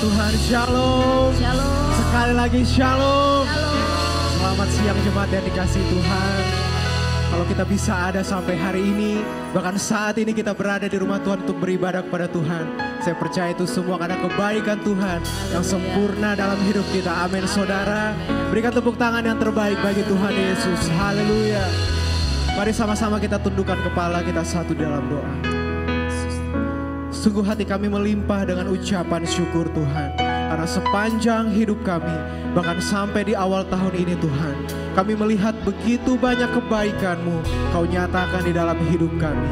Tuhan, shalom. Shalom. Sekali lagi shalom. Shalom. Selamat siang jemaat yang dikasihi Tuhan. Kalau kita bisa ada sampai hari ini, bahkan saat ini kita berada di rumah Tuhan untuk beribadah kepada Tuhan. Saya percaya itu semua karena kebaikan Tuhan yang sempurna dalam hidup kita. Amin saudara. Berikan tepuk tangan yang terbaik bagi Tuhan Yesus. Haleluya. Mari sama-sama kita tundukkan kepala kita satu dalam doa. Sungguh hati kami melimpah dengan ucapan syukur Tuhan. Karena sepanjang hidup kami, bahkan sampai di awal tahun ini Tuhan, kami melihat begitu banyak kebaikan-Mu Kau nyatakan di dalam hidup kami.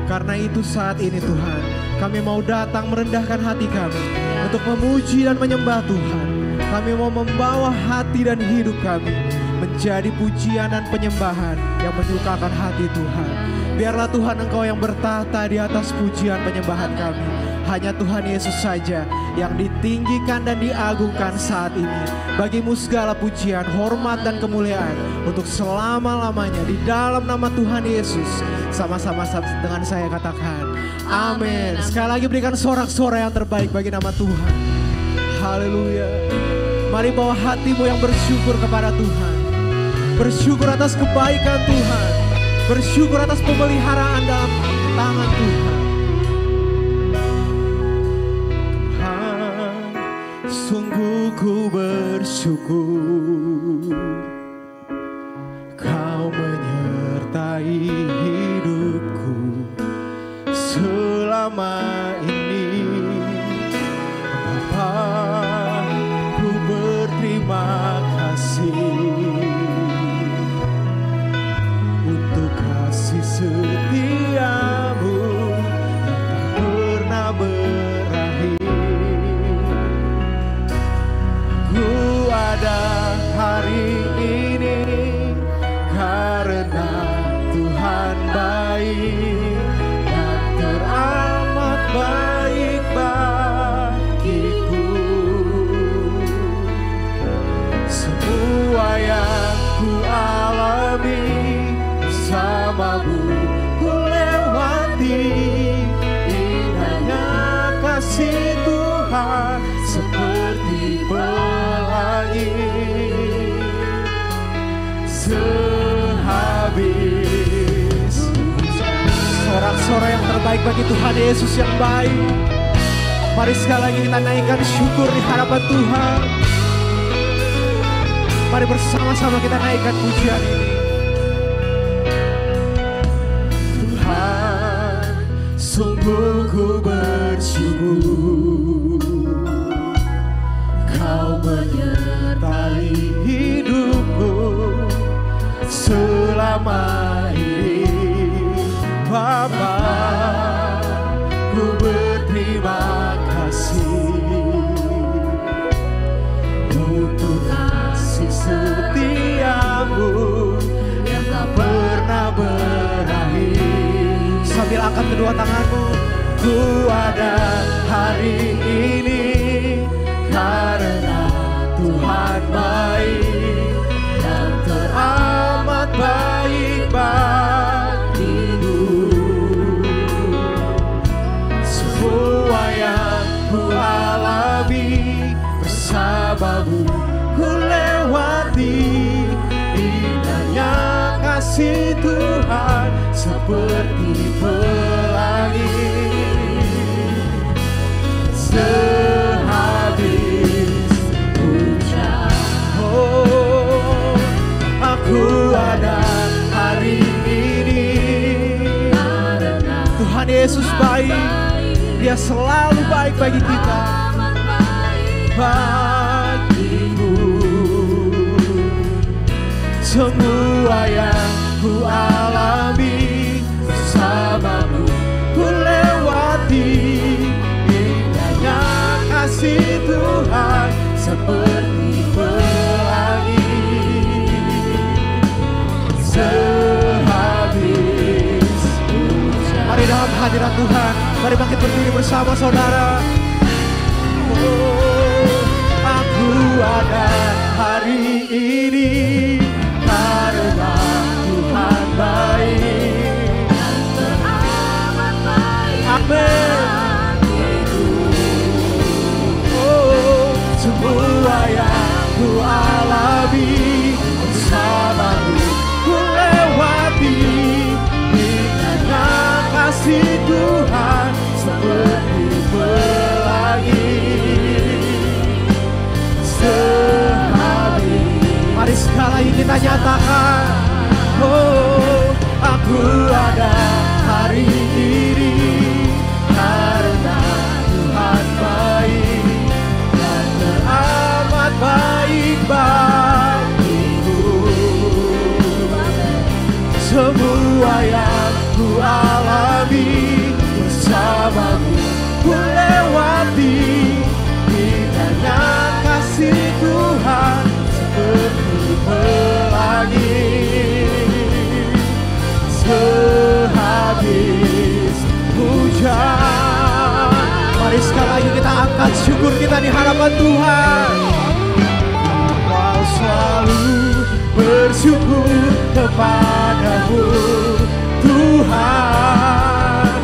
Karena itu saat ini Tuhan, kami mau datang merendahkan hati kami untuk memuji dan menyembah Tuhan. Kami mau membawa hati dan hidup kami menjadi pujian dan penyembahan yang menyukakan hati Tuhan. Biarlah Tuhan Engkau yang bertahta di atas pujian penyembahan kami. Hanya Tuhan Yesus saja yang ditinggikan dan diagungkan saat ini. Bagimu segala pujian, hormat dan kemuliaan untuk selama-lamanya di dalam nama Tuhan Yesus. Sama-sama dengan saya katakan amin. Sekali lagi berikan sorak-sorai yang terbaik bagi nama Tuhan. Haleluya. Mari bawa hatimu yang bersyukur kepada Tuhan. Bersyukur atas kebaikan Tuhan. Bersyukur atas pemeliharaan dalam tangan Tuhan. Tuhan, sungguh ku bersyukur Kau menyertai hidupku selama ini. Bapa, ku berterima kasih untuk kasih setiamu yang tak pernah berakhir. Ku ada hari ini karena Tuhan baik dan teramat baik bagiku. Semua yang ku alami bersamamu ku lewati, indahnya kasih Tuhan seperti pelangi. Sehabis sorak-sorai yang terbaik bagi Tuhan Yesus yang baik. Mari sekali lagi kita naikkan syukur di hadapan Tuhan. Mari bersama-sama kita naikkan pujian ini. Sungguh ku bersyukur Kau menyertai hidupku selama ini. Bapa, ku berterima kasih untuk kasih setiamu yang tak pernah berakhir. Sambil angkat kedua tanganmu, ku ada hari ini karena Tuhan baik dan teramat baik bagiku. Semua yang ku alami bersamamu ku lewati, indahnya kasih Tuhan seperti pelangi. Sehabis hujan, oh, aku ada hari ini karena Tuhan Yesus baik. Dia selalu baik bagi kita. Bagiku semua yang ku alami bersamamu ku lewati, indahnya kasih Tuhan seperti pelangi. Sehabis hujan. Mari dalam hadirat Tuhan, mari bangkit berdiri bersama saudara. Oh, aku ada hari ini karena Tuhan baik dan teramat baik. Amin. Oh, lagi kita nyatakan, oh aku ada hari ini karena Tuhan baik dan teramat baik bagiku. Semua yang ku alami bersamamu ku lewati, indahnya kasih Tuhan seperti pelangi. Sehabis hujan, mari sekali lagi kita angkat syukur kita di hadapan Tuhan. Kau selalu bersyukur kepadamu Tuhan,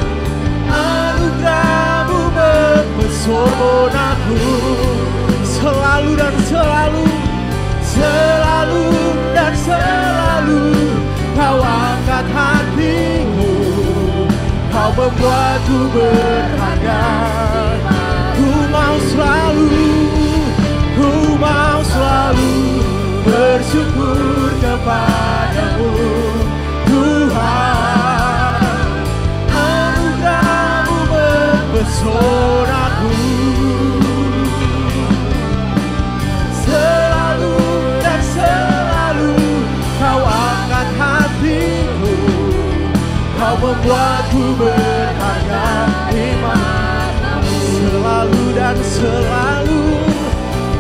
anugerah-Mu mempesonaku. Selalu dan selalu, selalu dan selalu Kau angkat hatiku, Kau membuatku berharga. Ku mau selalu bersyukur kepadamu Tuhan, anugerah-Mu mempesonaku. Selalu dan selalu Kau angkat hatiku, Kau membuatku berharga di matamu. Selalu dan selalu,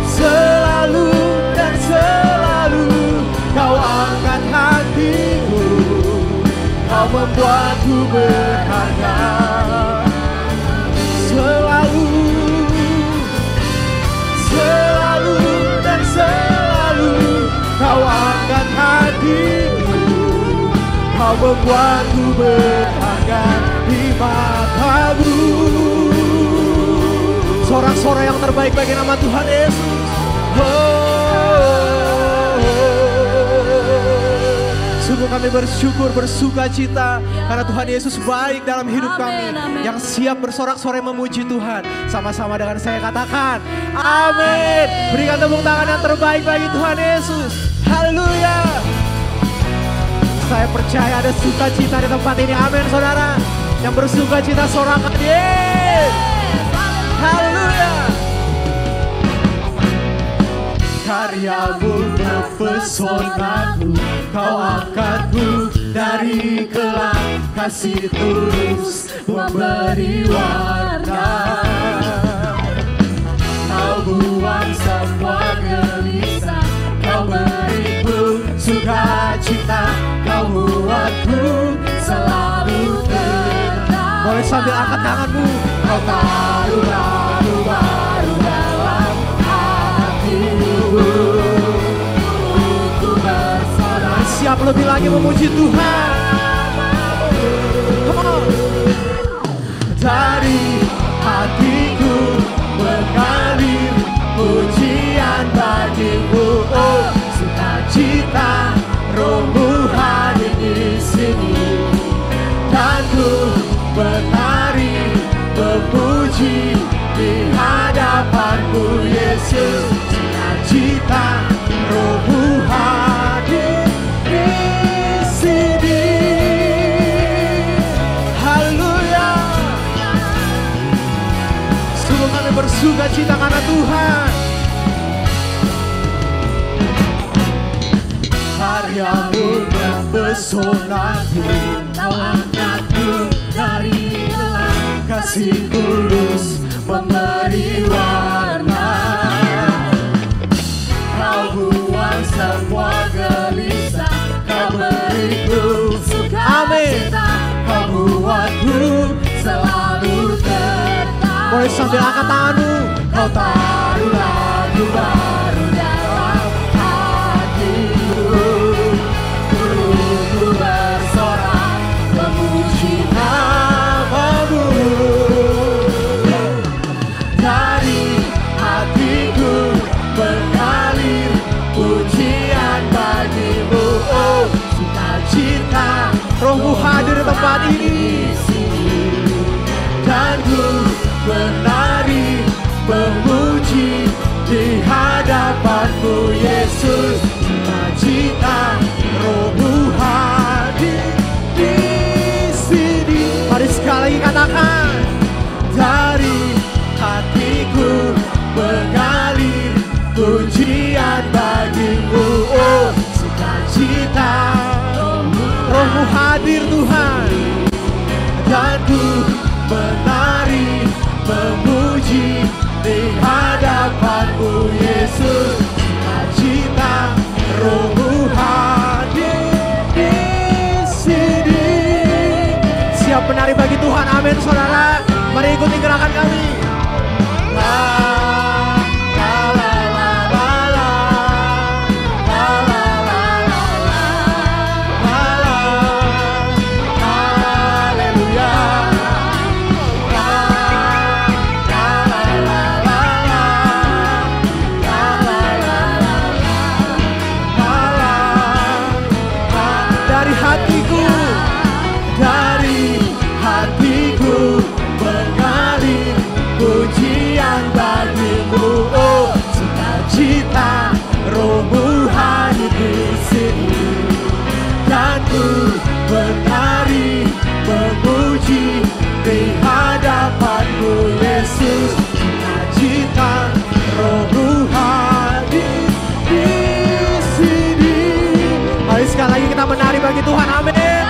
selalu dan selalu Kau angkat hatiku, Kau membuatku berharga. Selalu, selalu dan selalu Kau angkat hatiku, Kau membuatku berharga di matamu. Sorak-sorai yang terbaik bagi nama Tuhan Yesus. Sungguh kami bersyukur, bersuka cita karena Tuhan Yesus baik dalam hidup kami. Yang siap bersorak-sorai memuji Tuhan, sama-sama dengan saya katakan amin. Berikan tepuk tangan yang terbaik bagi Tuhan Yesus. Haleluya. Saya percaya ada sukacita di tempat ini. Amin saudara. Yang bersuka cita sorakan yeay. Haleluya. Karya-Mu mempesonaku, Kau angkatku dari kelak, kasih tulus memberi warna. Kau buang semua gelisah, Kau beriku sukacita, Kau buatku selalu tenang. Boleh sambil angkat tanganmu. Kau taruh lalu baru dalam hatiku, ku bersorak. Siap lebih lagi memuji Tuhan. Come on. Dari hatiku mengalir pujian bagimu, oh sukacita Roh-Mu hadir di sini, dan ku bertari memuji di hadapan-Mu Yesus. Sukacita Roh-Mu hadir di sini. Haleluya. Sungguh kami bersuka cita karena Tuhan. Karya-Mu mempesonaku, Kau angkatku dari gelap, kasih tulus memberi warna. Kau buang semua gelisah, Kau beriku sukacita, Kau buatku selalu tenang. Boleh sambil angkat tanganmu. Kau taruh lagu baru dalam hatiku, ku bersorak memuji nama-Mu. Dari hatiku mengalir pujian bagi-Mu, oh sukacita Roh-Mu hadir di tempat ini, dan ku menari memuji di hadapan-Mu Yesus. Sukacita pujian bagimu, oh sukacita. Rohmu hadir Tuhan, dan ku menari memuji di hadapanmu Yesus. Sukacita, Rohmu hadir di sini. Siap menari bagi Tuhan, amin saudara. Mari ikuti gerakan kami. Rohmu hadir di sini, dan ku menari memuji di hadapanmu Yesus. Sukacita, Rohmu hadir di sini. Mari sekali lagi kita menari bagi Tuhan, amin.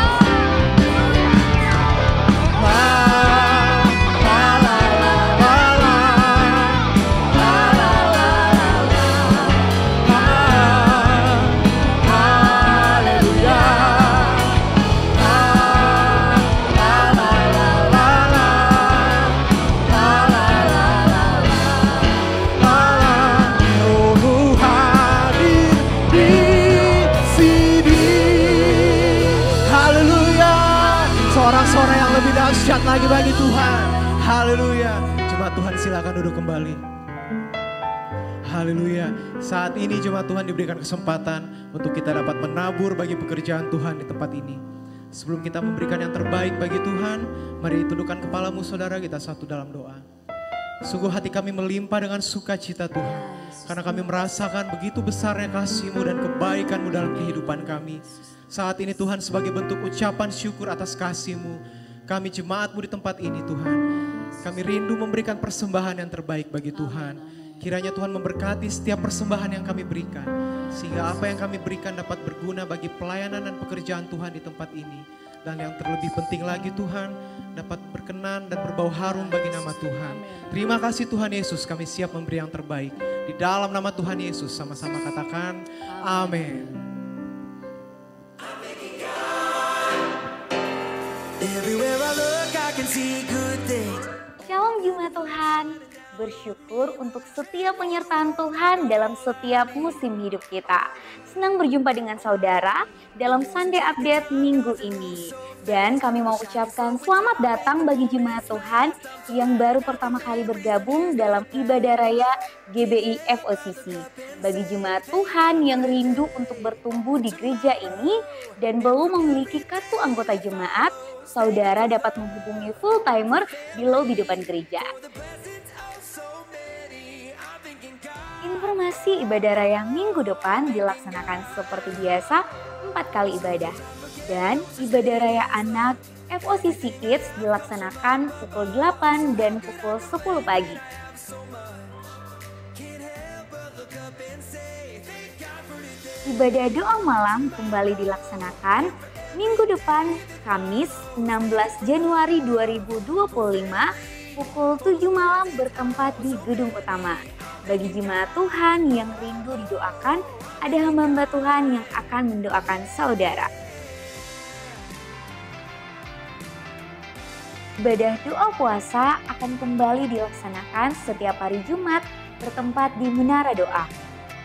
Sorak-sorai yang lebih dahsyat lagi bagi Tuhan. Haleluya. Jemaat Tuhan silakan duduk kembali. Haleluya. Saat ini jemaat Tuhan diberikan kesempatan untuk kita dapat menabur bagi pekerjaan Tuhan di tempat ini. Sebelum kita memberikan yang terbaik bagi Tuhan, mari tundukkan kepalamu saudara, kita satu dalam doa. Sungguh hati kami melimpah dengan sukacita Tuhan, karena kami merasakan begitu besarnya kasih-Mu dan kebaikan-Mu dalam kehidupan kami. Saat ini Tuhan, sebagai bentuk ucapan syukur atas kasih-Mu, kami jemaat-Mu di tempat ini Tuhan, kami rindu memberikan persembahan yang terbaik bagi Tuhan. Kiranya Tuhan memberkati setiap persembahan yang kami berikan, sehingga apa yang kami berikan dapat berguna bagi pelayanan dan pekerjaan Tuhan di tempat ini. Dan yang terlebih penting lagi Tuhan, dapat berkenan dan berbau harum bagi nama Tuhan. Terima kasih Tuhan Yesus, kami siap memberi yang terbaik. Di dalam nama Tuhan Yesus, sama-sama katakan amin. Shalom jemaat Tuhan, bersyukur untuk setiap penyertaan Tuhan dalam setiap musim hidup kita. Senang berjumpa dengan saudara dalam Sunday Update minggu ini. Dan kami mau ucapkan selamat datang bagi jemaat Tuhan yang baru pertama kali bergabung dalam ibadah raya GBI FOCC. Bagi jemaat Tuhan yang rindu untuk bertumbuh di gereja ini dan belum memiliki kartu anggota jemaat, saudara dapat menghubungi full timer di lobi depan gereja. Informasi ibadah raya minggu depan dilaksanakan seperti biasa 4 kali ibadah. Dan ibadah raya anak FOCC Kids dilaksanakan pukul 8 dan pukul 10 pagi. Ibadah doa malam kembali dilaksanakan minggu depan Kamis 16 Januari 2025 pukul 7 malam bertempat di gedung utama. Bagi jemaat Tuhan yang rindu didoakan, ada hamba-hamba Tuhan yang akan mendoakan saudara. Ibadah doa puasa akan kembali dilaksanakan setiap hari Jumat bertempat di Menara Doa.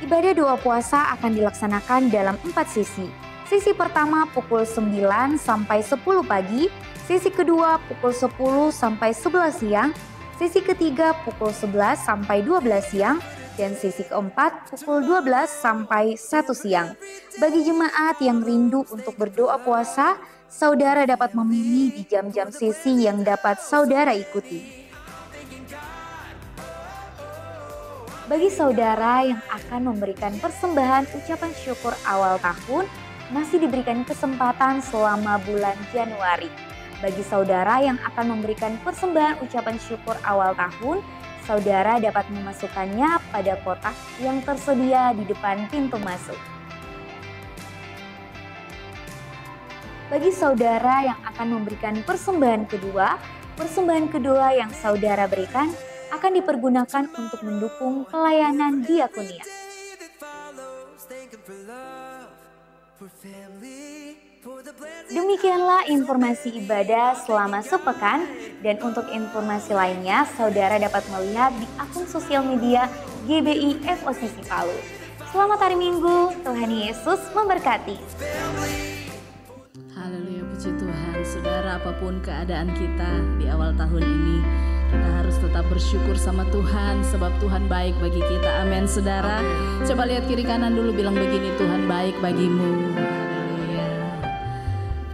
Ibadah doa puasa akan dilaksanakan dalam 4 sesi. Sesi pertama pukul 9 sampai 10 pagi, sesi kedua pukul 10 sampai 11 siang, sesi ketiga pukul 11 sampai 12 siang, dan sesi keempat pukul 12 sampai 1 siang. Bagi jemaat yang rindu untuk berdoa puasa, saudara dapat memilih di jam-jam sesi yang dapat saudara ikuti. Bagi saudara yang akan memberikan persembahan ucapan syukur awal tahun, masih diberikan kesempatan selama bulan Januari. Bagi saudara yang akan memberikan persembahan ucapan syukur awal tahun, saudara dapat memasukkannya pada kotak yang tersedia di depan pintu masuk. Bagi saudara yang akan memberikan persembahan kedua yang saudara berikan akan dipergunakan untuk mendukung pelayanan diakonia. Demikianlah informasi ibadah selama sepekan, dan untuk informasi lainnya saudara dapat melihat di akun sosial media GBI FOCC Palu. Selamat hari Minggu, Tuhan Yesus memberkati. Haleluya, puji Tuhan. Saudara, apapun keadaan kita di awal tahun ini, kita harus tetap bersyukur sama Tuhan, sebab Tuhan baik bagi kita. Amin, saudara. Coba lihat kiri kanan dulu, bilang begini, Tuhan baik bagimu. Haleluya.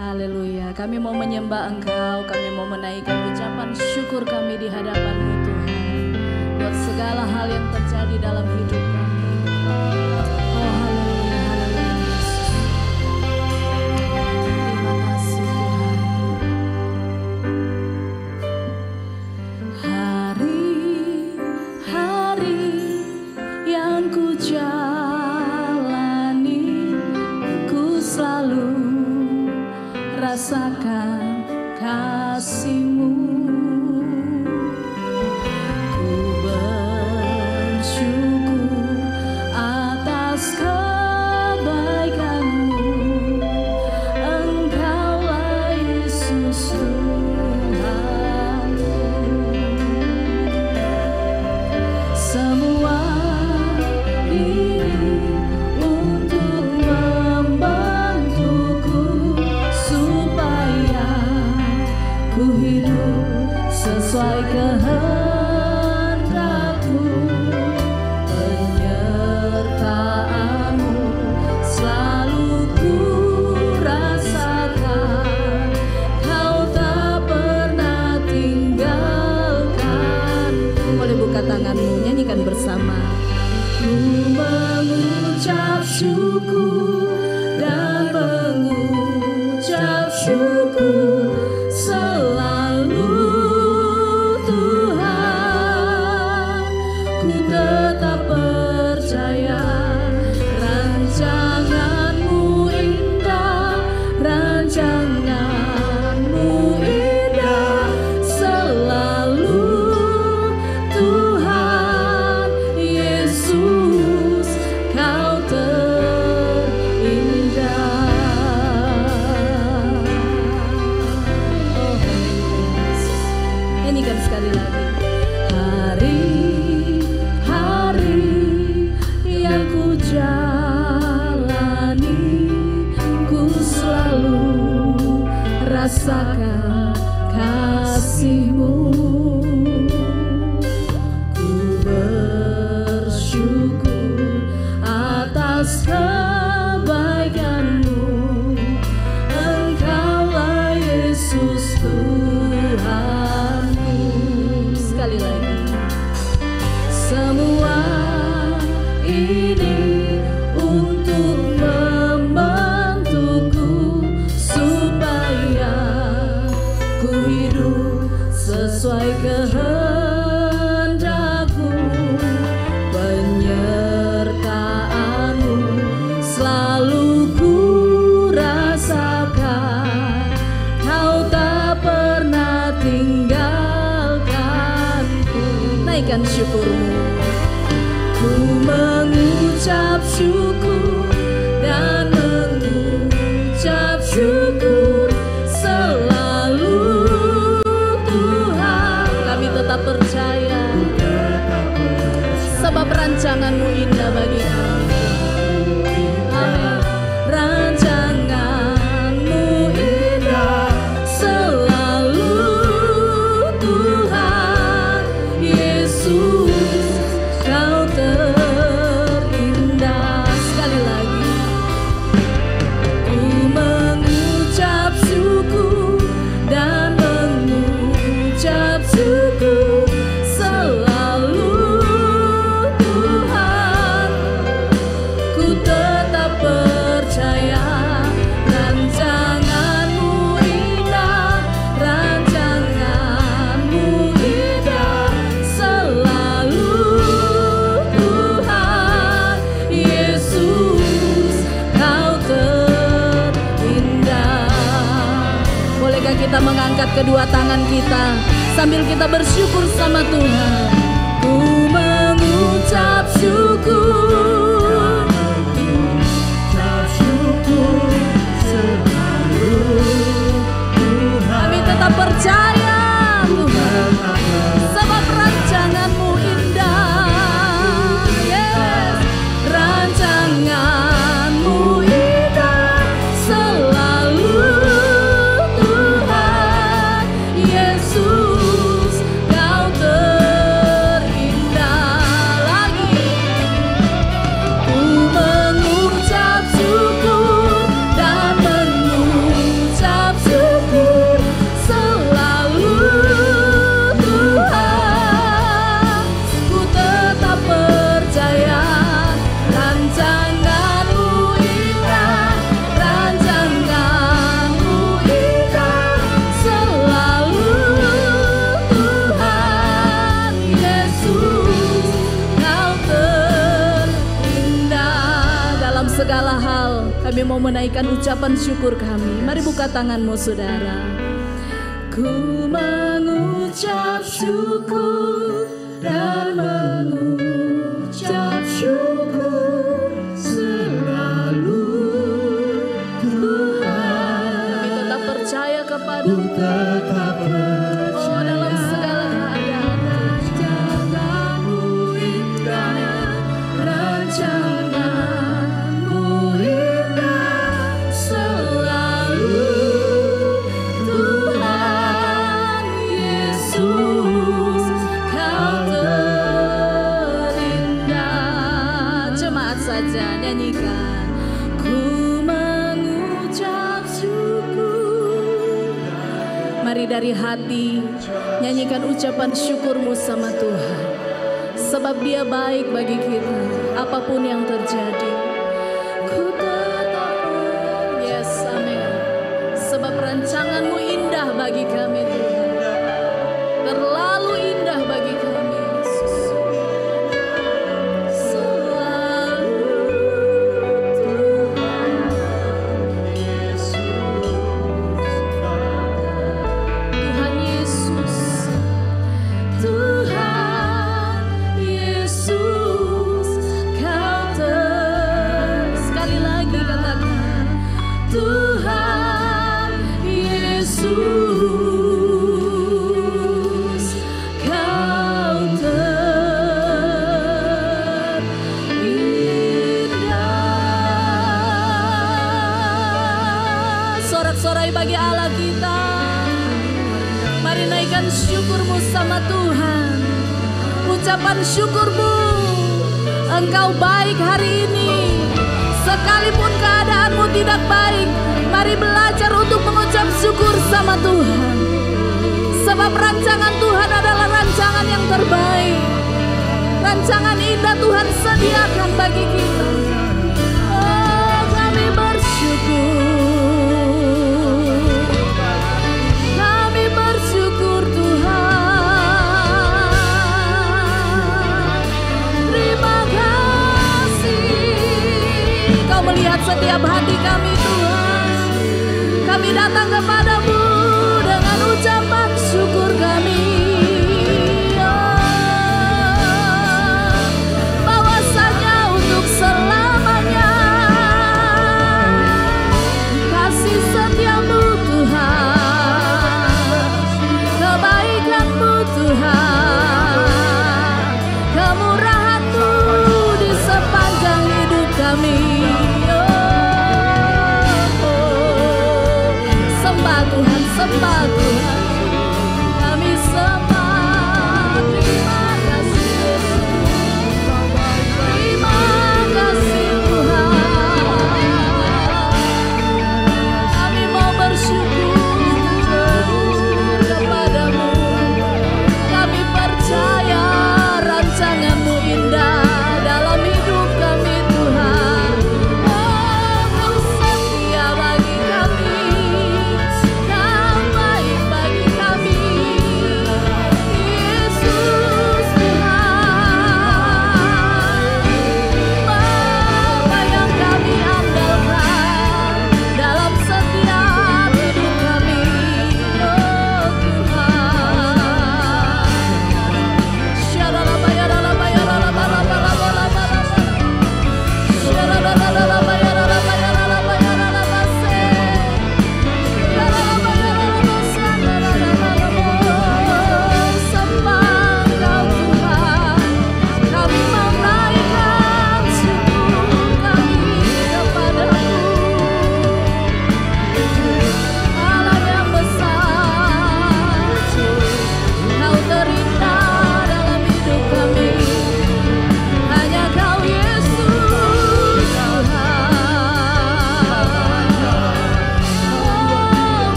Haleluya. Kami mau menyembah Engkau, kami mau menaikkan ucapan syukur kami di hadapan-Mu Tuhan, buat segala hal yang terjadi dalam hidup kami. Oh, haleluya, haleluya Yesus. Terima kasih Tuhan. Hari-hari yang ku jalani, ku selalu rasakan kasih-Mu. Ku bersyukur atas kebaikan-Mu. Engkaulah Yesus Tuhanku. Semua ini untuk membantuku supaya ku hidup sesuai kehendak-Mu. Penyertaan-Mu selalu ku rasakan, Kau tak pernah tinggalkanku. Boleh buka tanganmu, nyanyikan bersama. Ku mengucap syukur dan mengucap syukur selalu Tuhan. Ku tetap percaya rancangan-Mu indah, rancangan-Mu indah selalu Tuhan Yesus, Kau terindah. Oh Yesus, nyanyikan sekali lagi. Hari-hari yang ku jalani, ku selalu rasakan kasih-Mu. Ku bersyukur atas kebaikan-Mu. Engkaulah Yesus Tuhanku. Sekali lagi. Semua ini untuk membantuku supaya ku hidup sesuai kehendak-Mu. Penyertaan-Mu selalu ku rasakan, Kau tak pernah tinggalkanku. Naikkan syukur-Mu. Ku mengucap syukur dan mengucap syukur selalu Tuhan. Kami tetap percaya, sebab rancangan-Mu indah bagi kami. Amin. Rancangan-Mu indah selalu Tuhan Yesus, Kau terindah. kita mengangkat kedua tangan kita sambil kita bersyukur sama Tuhan. Ku mengucap syukur, selalu Tuhan. Kami tetap percaya Tuhan, sebab rancangan-Mu indah. Yes, rancangan-Mu indah selalu Tuhan. Yesus, Kau terindah. Lagi ku mengucap syukur dan mengucap syukur selalu Tuhan. Ku tetap percaya rancangan-Mu indah, rancangan-Mu indah selalu Tuhan. Yesus, Kau terindah. Dalam segala hal kami mau menaikkan ucapan syukur kami. Mari buka tanganmu saudara. Ku mengucap syukur dan mengucap syukur selalu Tuhan. Kami tetap percaya kepada-Mu. Oh, dalam segala keadaan. Rancangan-Mu indah, rancangan-Mu indah selalu Tuhan. Yesus, Kau terindah. Jemaat saja nyanyikan. Ku mengucap syukur. Mari dari hati nyanyikan ucapan syukurmu sama Tuhan, sebab Dia baik bagi kita apapun yang terjadi. Ku tetap, yes, amin. Sebab rancangan-Mu indah bagi kami Tuhan, terlalu indah bagi kami Yesus. Selalu Tuhan. Tuhan Yesus, Tuhan Yesus, Kau sekali lagi katakan, Tuhan Yesus, Kau terindah. Sorak-sorai bagi Allah kita. Mari naikkan syukurmu sama Tuhan. Ucapan syukurmu, Engkau baik hari ini. Sekalipun keadaanmu tidak baik, mari belajar untuk mengucap syukur sama Tuhan. Sebab rancangan Tuhan adalah rancangan yang terbaik. Rancangan indah Tuhan sediakan bagi kita. Oh, kami bersyukur. Kami bersyukur Tuhan. Terima kasih. Kau melihat setiap hati kami Tuhan. Kami datang kepada-Mu dengan ucapan syukur kami. Bahwasanya untuk selamanya kasih setia-Mu Tuhan, kebaikan-Mu Tuhan, kemurahan-Mu di sepanjang hidup kami. Sembah Tuhan, sembah Tuhan, kami sembah. Terima kasih, terima kasih Tuhan. Kami mau bersyukur kepada-Mu. Kami percaya rancangan-Mu indah dalam hidup kami Tuhan.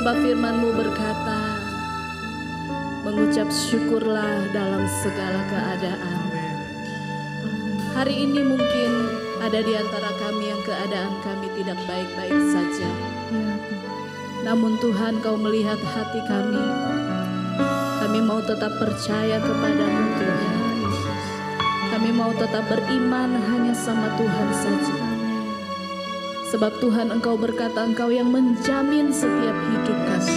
Sebab firman-Mu berkata, mengucap syukurlah dalam segala keadaan. Hari ini mungkin ada di antara kami yang keadaan kami tidak baik-baik saja. Namun Tuhan, Kau melihat hati kami. Kami mau tetap percaya kepada-Mu Tuhan. Kami mau tetap beriman hanya sama Tuhan saja. Sebab Tuhan, Engkau berkata Engkau yang menjamin setiap hidup kami.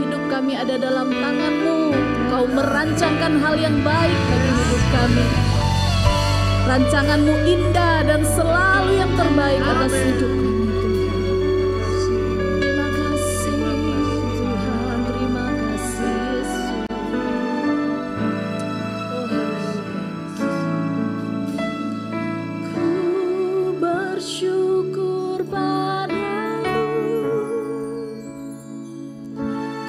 Hidup kami ada dalam tangan-Mu. Kau merancangkan hal yang baik bagi hidup kami. Rancangan-Mu indah dan selalu yang terbaik atas hidup kami. Terima kasih Tuhan, terima kasih Yesus. Oh Yesus, ku bersyukur padamu,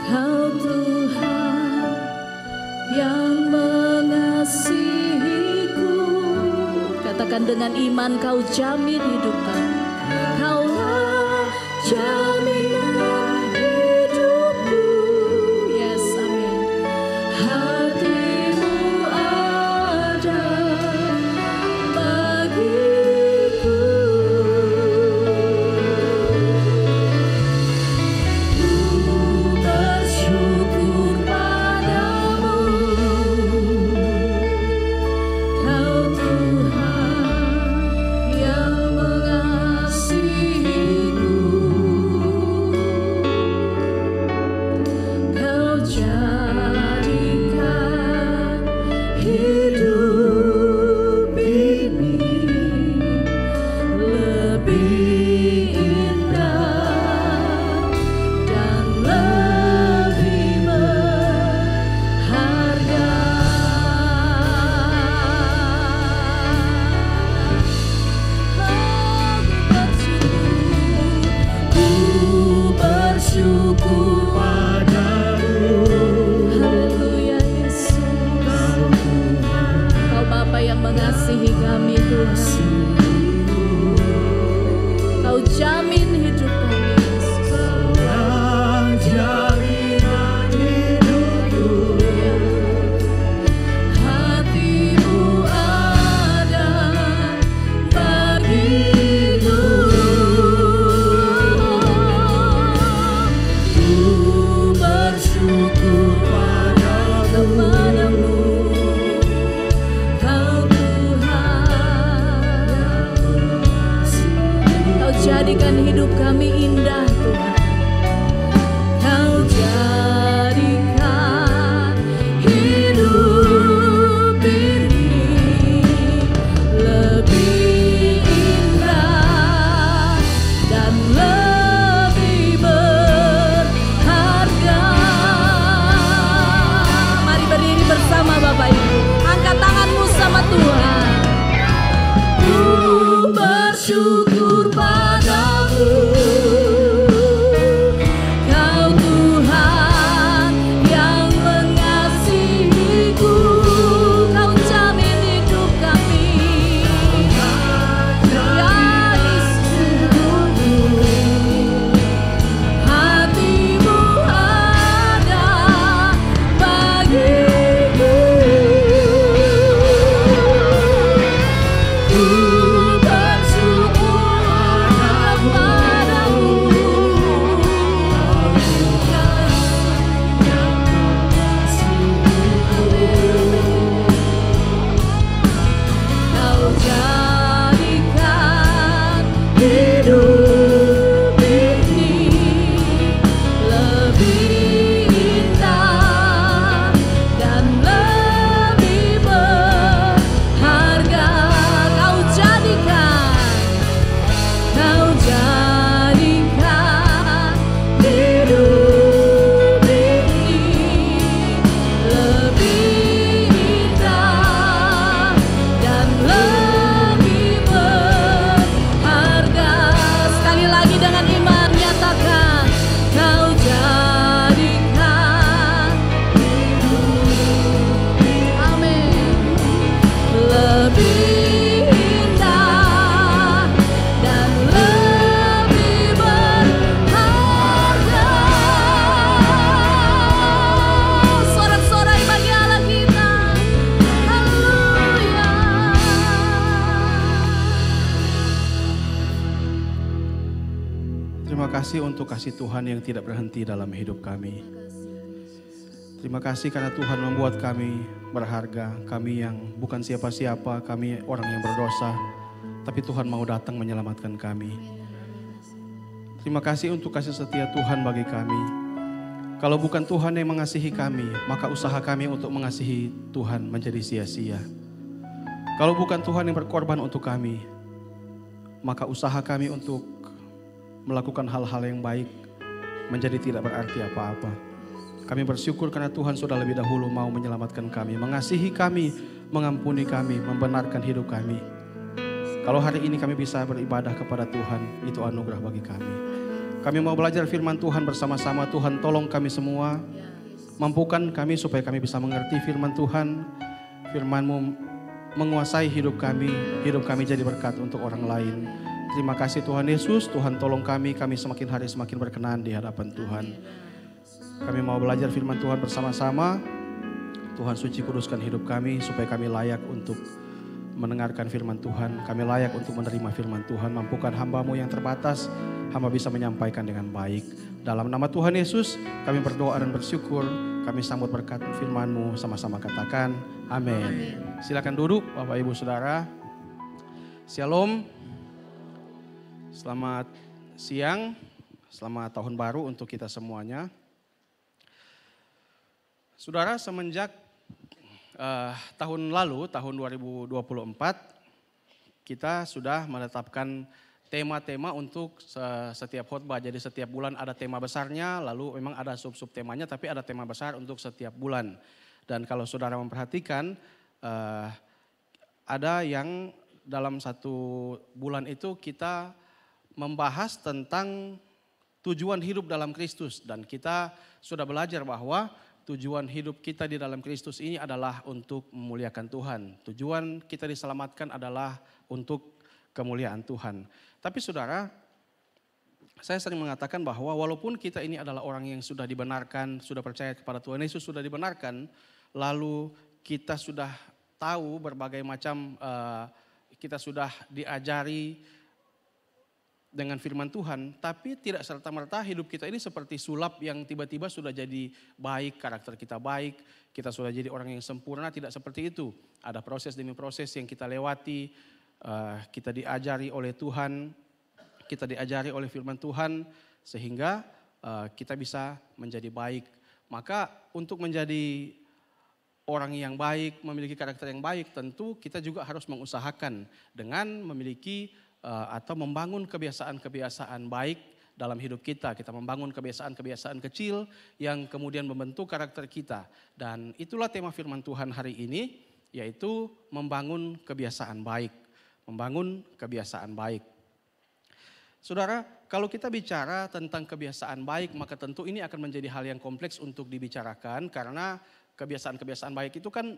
Kau Tuhan yang mengasihiku. Katakan dengan iman, Kau jamin hidup kami. Kaulah jaminan hidupku. Yes, amin. Hati-Mu ada bagiku. Ku bersyukur padamu, Kau Tuhan yang mengasihiku. Kau jadikan kasih untuk kasih Tuhan yang tidak berhenti dalam hidup kami. Terima kasih karena Tuhan membuat kami berharga. Kami yang bukan siapa-siapa, kami orang yang berdosa. Tapi Tuhan mau datang menyelamatkan kami. Terima kasih untuk kasih setia Tuhan bagi kami. Kalau bukan Tuhan yang mengasihi kami, maka usaha kami untuk mengasihi Tuhan menjadi sia-sia. Kalau bukan Tuhan yang berkorban untuk kami, maka usaha kami untuk melakukan hal-hal yang baik menjadi tidak berarti apa-apa. Kami bersyukur karena Tuhan sudah lebih dahulu mau menyelamatkan kami, mengasihi kami, mengampuni kami, membenarkan hidup kami. Kalau hari ini kami bisa beribadah kepada Tuhan, itu anugerah bagi kami. Kami mau belajar firman Tuhan bersama-sama. Tuhan tolong kami semua, mampukan kami supaya kami bisa mengerti firman Tuhan. Firman-Mu menguasai hidup kami jadi berkat untuk orang lain. Terima kasih Tuhan Yesus, Tuhan tolong kami semakin hari semakin berkenan di hadapan Tuhan. Kami mau belajar firman Tuhan bersama-sama. Tuhan suci kuduskan hidup kami supaya kami layak untuk mendengarkan firman Tuhan. Kami layak untuk menerima firman Tuhan. Mampukan hamba-Mu yang terbatas, hamba bisa menyampaikan dengan baik. Dalam nama Tuhan Yesus kami berdoa dan bersyukur. Kami sambut berkat firman-Mu, sama-sama katakan amin. Silakan duduk Bapak Ibu Saudara. Shalom. Selamat siang, selamat tahun baru untuk kita semuanya. Saudara, semenjak tahun lalu, tahun 2024, kita sudah menetapkan tema-tema untuk setiap khotbah. Jadi setiap bulan ada tema besarnya, lalu memang ada sub-sub temanya, tapi ada tema besar untuk setiap bulan. Dan kalau saudara memperhatikan, ada yang dalam satu bulan itu kita membahas tentang tujuan hidup dalam Kristus. Dan kita sudah belajar bahwa tujuan hidup kita di dalam Kristus ini adalah untuk memuliakan Tuhan. Tujuan kita diselamatkan adalah untuk kemuliaan Tuhan. Tapi saudara, saya sering mengatakan bahwa walaupun kita ini adalah orang yang sudah dibenarkan, sudah percaya kepada Tuhan Yesus, sudah dibenarkan, lalu kita sudah tahu berbagai macam, kita sudah diajari dengan firman Tuhan, tapi tidak serta-merta hidup kita ini seperti sulap yang tiba-tiba sudah jadi baik, karakter kita baik, kita sudah jadi orang yang sempurna, tidak seperti itu. Ada proses demi proses yang kita lewati, kita diajari oleh Tuhan, kita diajari oleh firman Tuhan, sehingga kita bisa menjadi baik. Maka untuk menjadi orang yang baik, memiliki karakter yang baik, tentu kita juga harus mengusahakan dengan memiliki atau membangun kebiasaan-kebiasaan baik dalam hidup kita. Kita membangun kebiasaan-kebiasaan kecil yang kemudian membentuk karakter kita. Dan itulah tema firman Tuhan hari ini, yaitu membangun kebiasaan baik. Membangun kebiasaan baik. Saudara, kalau kita bicara tentang kebiasaan baik, maka tentu ini akan menjadi hal yang kompleks untuk dibicarakan, karena kebiasaan-kebiasaan baik itu kan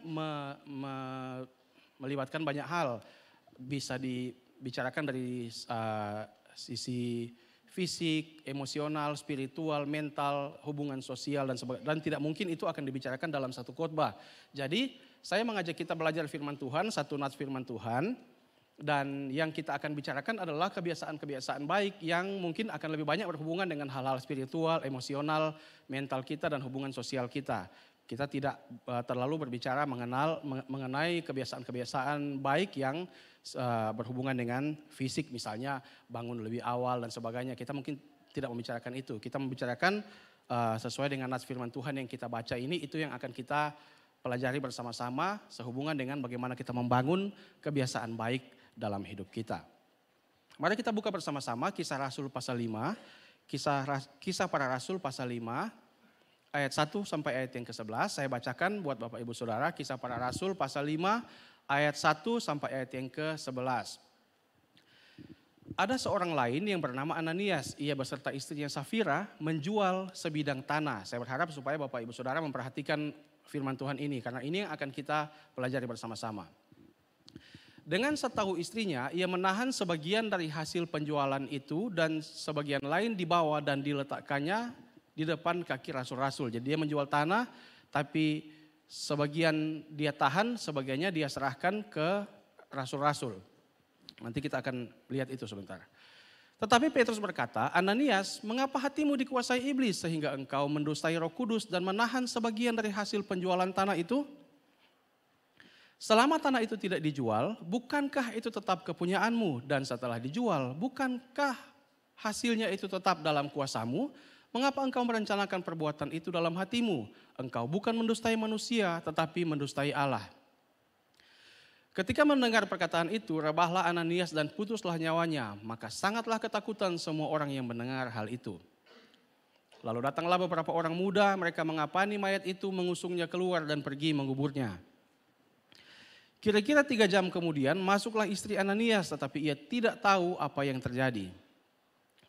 melibatkan banyak hal. Bisa dibicarakan dari sisi fisik, emosional, spiritual, mental, hubungan sosial dan sebagainya. Dan tidak mungkin itu akan dibicarakan dalam satu khotbah. Jadi saya mengajak kita belajar firman Tuhan, satu nats firman Tuhan. Dan yang kita akan bicarakan adalah kebiasaan-kebiasaan baik yang mungkin akan lebih banyak berhubungan dengan hal-hal spiritual, emosional, mental kita dan hubungan sosial kita. Kita tidak terlalu berbicara mengenai kebiasaan-kebiasaan baik yang berhubungan dengan fisik, misalnya bangun lebih awal dan sebagainya. Kita mungkin tidak membicarakan itu. Kita membicarakan sesuai dengan nats firman Tuhan yang kita baca ini, itu yang akan kita pelajari bersama-sama sehubungan dengan bagaimana kita membangun kebiasaan baik dalam hidup kita. Mari kita buka bersama-sama Kisah Rasul pasal 5, Kisah Para Rasul pasal 5, ayat 1 sampai ayat yang ke-11. Saya bacakan buat Bapak Ibu Saudara, Kisah Para Rasul pasal 5, ayat 1 sampai ayat yang ke-11. Ada seorang lain yang bernama Ananias, ia beserta istrinya Safira menjual sebidang tanah. Saya berharap supaya Bapak Ibu Saudara memperhatikan firman Tuhan ini, karena ini yang akan kita pelajari bersama-sama. Dengan setahu istrinya, ia menahan sebagian dari hasil penjualan itu dan sebagian lain dibawa dan diletakkannya di depan kaki rasul-rasul. Jadi dia menjual tanah, tapi sebagian dia tahan, sebagiannya dia serahkan ke rasul-rasul. Nanti kita akan lihat itu sebentar. Tetapi Petrus berkata, Ananias, mengapa hatimu dikuasai iblis sehingga engkau mendustai Roh Kudus dan menahan sebagian dari hasil penjualan tanah itu? Selama tanah itu tidak dijual, bukankah itu tetap kepunyaanmu? Dan setelah dijual, bukankah hasilnya itu tetap dalam kuasamu? Mengapa engkau merencanakan perbuatan itu dalam hatimu? Engkau bukan mendustai manusia, tetapi mendustai Allah. Ketika mendengar perkataan itu, rebahlah Ananias dan putuslah nyawanya. Maka sangatlah ketakutan semua orang yang mendengar hal itu. Lalu datanglah beberapa orang muda, mereka mengapani mayat itu, mengusungnya keluar dan pergi menguburnya. Kira-kira 3 jam kemudian masuklah istri Ananias, tetapi ia tidak tahu apa yang terjadi.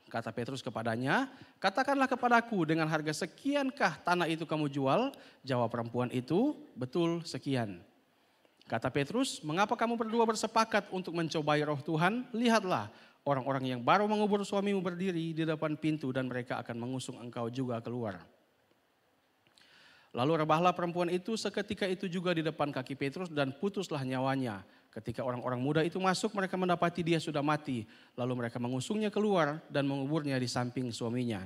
Kata Petrus kepadanya, katakanlah kepadaku dengan harga sekiankah tanah itu kamu jual? Jawab perempuan itu, betul sekian. Kata Petrus, mengapa kamu berdua bersepakat untuk mencobai roh Tuhan? Lihatlah, orang-orang yang baru mengubur suamimu berdiri di depan pintu dan mereka akan mengusung engkau juga keluar. Lalu rebahlah perempuan itu seketika itu juga di depan kaki Petrus dan putuslah nyawanya. Ketika orang-orang muda itu masuk, mereka mendapati dia sudah mati. Lalu mereka mengusungnya keluar dan menguburnya di samping suaminya.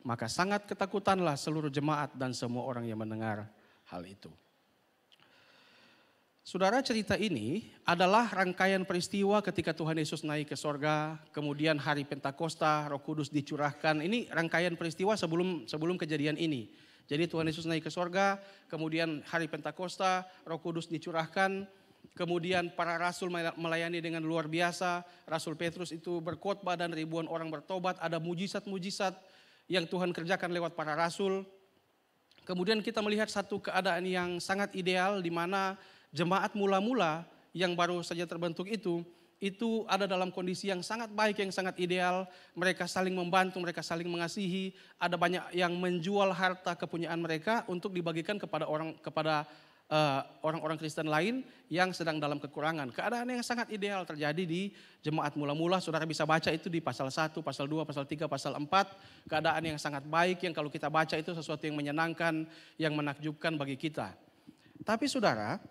Maka sangat ketakutanlah seluruh jemaat dan semua orang yang mendengar hal itu. Saudara, cerita ini adalah rangkaian peristiwa ketika Tuhan Yesus naik ke sorga, kemudian hari Pentakosta, Roh Kudus dicurahkan. Ini rangkaian peristiwa sebelum kejadian ini. Jadi Tuhan Yesus naik ke sorga, kemudian hari Pentakosta, Roh Kudus dicurahkan, kemudian para rasul melayani dengan luar biasa. Rasul Petrus itu berkhotbah dan ribuan orang bertobat, ada mujizat-mujizat yang Tuhan kerjakan lewat para rasul. Kemudian kita melihat satu keadaan yang sangat ideal di mana jemaat mula-mula yang baru saja terbentuk itu ada dalam kondisi yang sangat baik, yang sangat ideal. Mereka saling membantu, mereka saling mengasihi. Ada banyak yang menjual harta kepunyaan mereka untuk dibagikan kepada orang-orang Kristen lain yang sedang dalam kekurangan. Keadaan yang sangat ideal terjadi di jemaat mula-mula. Saudara bisa baca itu di pasal 1, pasal 2, pasal 3, pasal 4. Keadaan yang sangat baik yang kalau kita baca itu sesuatu yang menyenangkan, yang menakjubkan bagi kita. Tapi saudara,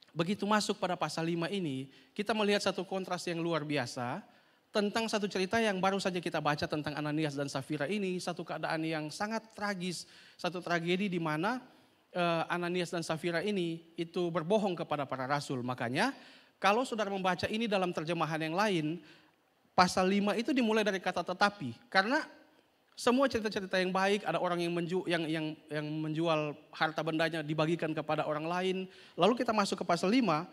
begitu masuk pada pasal 5 ini, kita melihat satu kontras yang luar biasa tentang satu cerita yang baru saja kita baca tentang Ananias dan Safira ini. Satu keadaan yang sangat tragis, satu tragedi di mana Ananias dan Safira ini itu berbohong kepada para rasul. Makanya kalau saudara membaca ini dalam terjemahan yang lain, pasal 5 itu dimulai dari kata tetapi. Karena semua cerita-cerita yang baik, ada orang yang menjual harta bendanya dibagikan kepada orang lain. Lalu kita masuk ke pasal 5,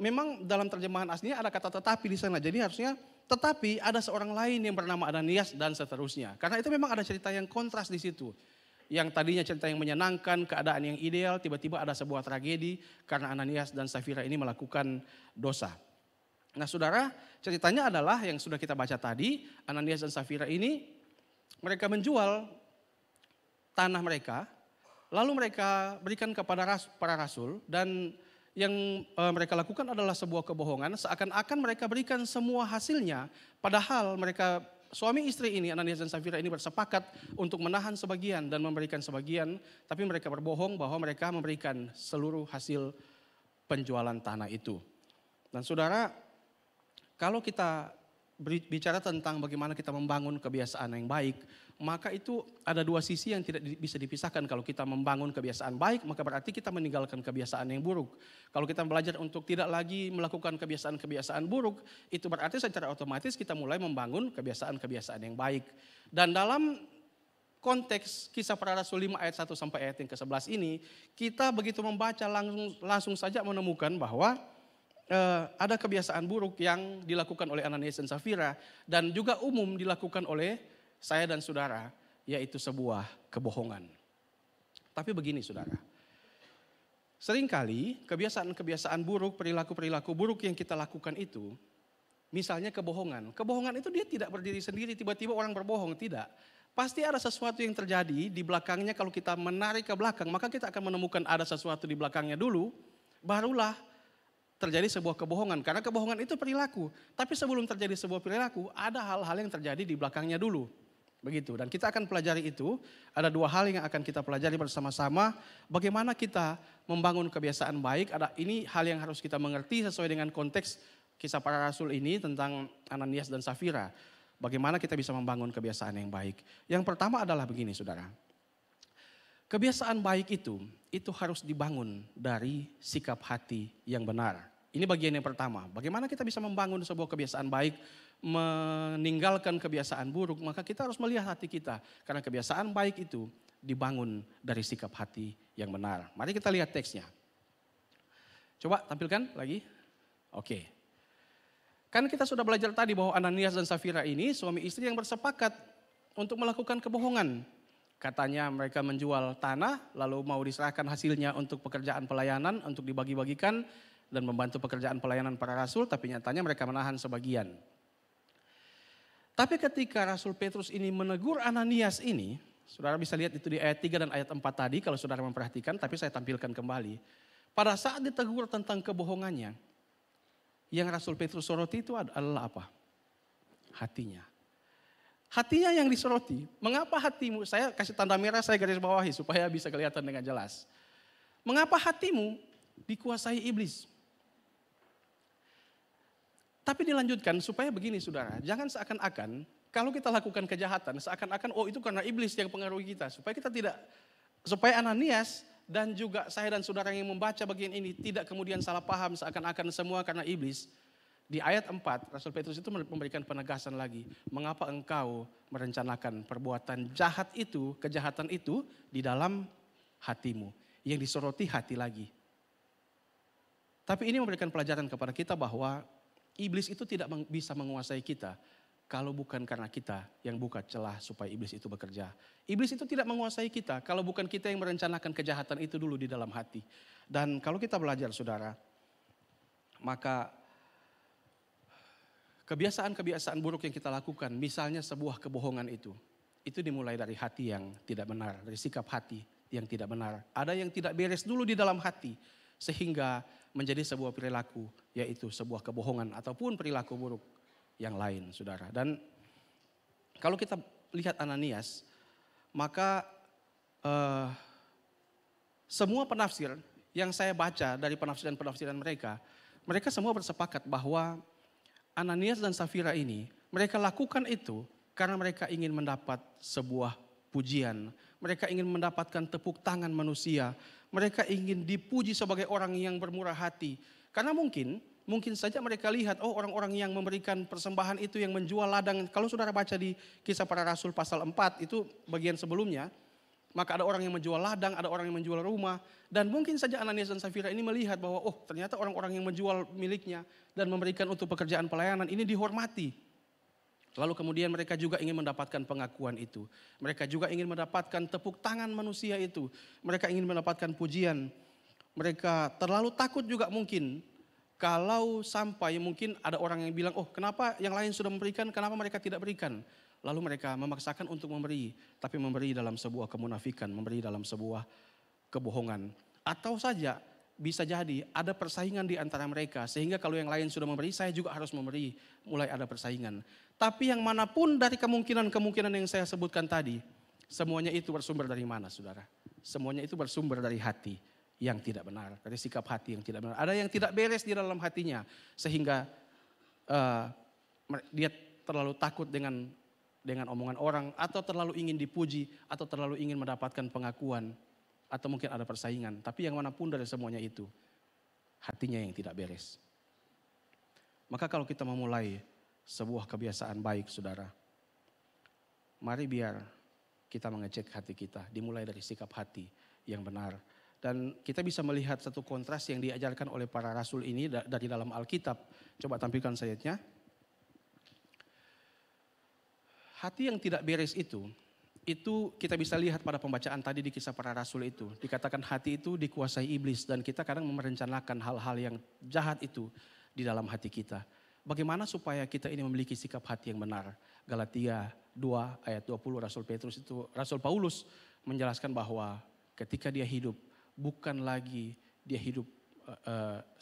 memang dalam terjemahan aslinya ada kata tetapi di sana. Jadi harusnya tetapi ada seorang lain yang bernama Ananias dan seterusnya. Karena itu memang ada cerita yang kontras di situ. Yang tadinya cerita yang menyenangkan, keadaan yang ideal, tiba-tiba ada sebuah tragedi karena Ananias dan Safira ini melakukan dosa. Nah saudara, ceritanya adalah yang sudah kita baca tadi, Ananias dan Safira ini mereka menjual tanah mereka, lalu mereka berikan kepada para rasul dan yang mereka lakukan adalah sebuah kebohongan, seakan-akan mereka berikan semua hasilnya, padahal mereka suami istri ini, Ananias dan Safira ini bersepakat untuk menahan sebagian dan memberikan sebagian, tapi mereka berbohong bahwa mereka memberikan seluruh hasil penjualan tanah itu. Dan saudara, kalau kita bicara tentang bagaimana kita membangun kebiasaan yang baik, maka itu ada dua sisi yang tidak bisa dipisahkan. Kalau kita membangun kebiasaan baik, maka berarti kita meninggalkan kebiasaan yang buruk. Kalau kita belajar untuk tidak lagi melakukan kebiasaan-kebiasaan buruk, itu berarti secara otomatis kita mulai membangun kebiasaan-kebiasaan yang baik. Dan dalam konteks Kisah Para Rasul 5 ayat 1 sampai ayat yang ke-11 ini, kita begitu membaca langsung saja menemukan bahwa ada kebiasaan buruk yang dilakukan oleh Ananias dan Safira dan juga umum dilakukan oleh saya dan saudara, yaitu sebuah kebohongan. Tapi begini saudara, seringkali kebiasaan-kebiasaan buruk, perilaku-perilaku buruk yang kita lakukan itu, misalnya kebohongan. Kebohongan itu dia tidak berdiri sendiri, tiba-tiba orang berbohong, tidak. Pasti ada sesuatu yang terjadi di belakangnya. Kalau kita menarik ke belakang, maka kita akan menemukan ada sesuatu di belakangnya dulu, barulah terjadi sebuah kebohongan. Karena kebohongan itu perilaku. Tapi sebelum terjadi sebuah perilaku, ada hal-hal yang terjadi di belakangnya dulu. Begitu. Dan kita akan pelajari itu. Ada dua hal yang akan kita pelajari bersama-sama. Bagaimana kita membangun kebiasaan baik. Ini hal yang harus kita mengerti sesuai dengan konteks kisah para rasul ini tentang Ananias dan Safira. Bagaimana kita bisa membangun kebiasaan yang baik. Yang pertama adalah begini saudara. Kebiasaan baik itu harus dibangun dari sikap hati yang benar. Ini bagian yang pertama. Bagaimana kita bisa membangun sebuah kebiasaan baik, meninggalkan kebiasaan buruk, maka kita harus melihat hati kita. Karena kebiasaan baik itu dibangun dari sikap hati yang benar. Mari kita lihat teksnya. Coba tampilkan lagi. Oke. Kan kita sudah belajar tadi bahwa Ananias dan Safira ini suami istri yang bersepakat untuk melakukan kebohongan. Katanya mereka menjual tanah lalu mau diserahkan hasilnya untuk pekerjaan pelayanan, untuk dibagi-bagikan dan membantu pekerjaan pelayanan para rasul, tapi nyatanya mereka menahan sebagian. Tapi ketika Rasul Petrus ini menegur Ananias ini, saudara bisa lihat itu di ayat 3 dan ayat 4 tadi kalau saudara memperhatikan, tapi saya tampilkan kembali. Pada saat ditegur tentang kebohongannya, yang Rasul Petrus soroti itu adalah apa? Hatinya. Hatinya yang disoroti. Mengapa hatimu, saya kasih tanda merah, saya garis bawahi supaya bisa kelihatan dengan jelas. Mengapa hatimu dikuasai iblis? Tapi dilanjutkan supaya begini saudara, jangan seakan-akan kalau kita lakukan kejahatan, seakan-akan itu karena iblis yang pengaruhi kita. Supaya Ananias dan juga saya dan saudara yang membaca bagian ini tidak kemudian salah paham seakan-akan semua karena iblis. Di ayat 4 Rasul Petrus itu memberikan penegasan lagi. Mengapa engkau merencanakan perbuatan jahat itu, kejahatan itu di dalam hatimu. Yang disoroti hati lagi. Tapi ini memberikan pelajaran kepada kita bahwa iblis itu tidak bisa menguasai kita. Kalau bukan karena kita yang buka celah supaya iblis itu bekerja. Iblis itu tidak menguasai kita kalau bukan kita yang merencanakan kejahatan itu dulu di dalam hati. Dan kalau kita belajar saudara, maka kebiasaan-kebiasaan buruk yang kita lakukan, misalnya sebuah kebohongan itu dimulai dari hati yang tidak benar, dari sikap hati yang tidak benar. Ada yang tidak beres dulu di dalam hati, sehingga menjadi sebuah perilaku, yaitu sebuah kebohongan ataupun perilaku buruk yang lain, saudara. Dan kalau kita lihat Ananias, maka semua penafsir yang saya baca dari penafsiran-penafsiran mereka semua bersepakat bahwa Ananias dan Safira ini, mereka lakukan itu karena mereka ingin mendapat sebuah pujian. Mereka ingin mendapatkan tepuk tangan manusia. Mereka ingin dipuji sebagai orang yang bermurah hati. Karena mungkin saja mereka lihat, orang-orang yang memberikan persembahan itu yang menjual ladang. Kalau saudara baca di Kisah Para Rasul pasal 4, itu bagian sebelumnya. Maka ada orang yang menjual ladang, ada orang yang menjual rumah. Dan mungkin saja Ananias dan Safira ini melihat bahwa ternyata orang-orang yang menjual miliknya dan memberikan untuk pekerjaan pelayanan ini dihormati. Lalu kemudian mereka juga ingin mendapatkan pengakuan itu. Mereka juga ingin mendapatkan tepuk tangan manusia itu. Mereka ingin mendapatkan pujian. Mereka terlalu takut juga mungkin kalau sampai mungkin ada orang yang bilang, kenapa yang lain sudah memberikan, kenapa mereka tidak berikan? Lalu mereka memaksakan untuk memberi, tapi memberi dalam sebuah kemunafikan, memberi dalam sebuah kebohongan. Atau saja bisa jadi ada persaingan di antara mereka, sehingga kalau yang lain sudah memberi, saya juga harus memberi, mulai ada persaingan. Tapi yang manapun dari kemungkinan-kemungkinan yang saya sebutkan tadi, semuanya itu bersumber dari mana saudara? Semuanya itu bersumber dari hati yang tidak benar, dari sikap hati yang tidak benar. Ada yang tidak beres di dalam hatinya, sehingga dia terlalu takut dengan omongan orang, atau terlalu ingin dipuji, atau terlalu ingin mendapatkan pengakuan, atau mungkin ada persaingan. Tapi yang manapun dari semuanya itu, hatinya yang tidak beres. Maka kalau kita memulai sebuah kebiasaan baik saudara, mari biar kita mengecek hati kita, dimulai dari sikap hati yang benar. Dan kita bisa melihat satu kontras yang diajarkan oleh para rasul ini dari dalam Alkitab. Coba tampilkan ayatnya. Hati yang tidak beres itu kita bisa lihat pada pembacaan tadi di Kisah Para Rasul itu. Dikatakan hati itu dikuasai iblis, dan kita kadang merencanakan hal-hal yang jahat itu di dalam hati kita. Bagaimana supaya kita ini memiliki sikap hati yang benar? Galatia 2 ayat 20 Rasul Paulus menjelaskan bahwa ketika dia hidup, bukan lagi dia hidup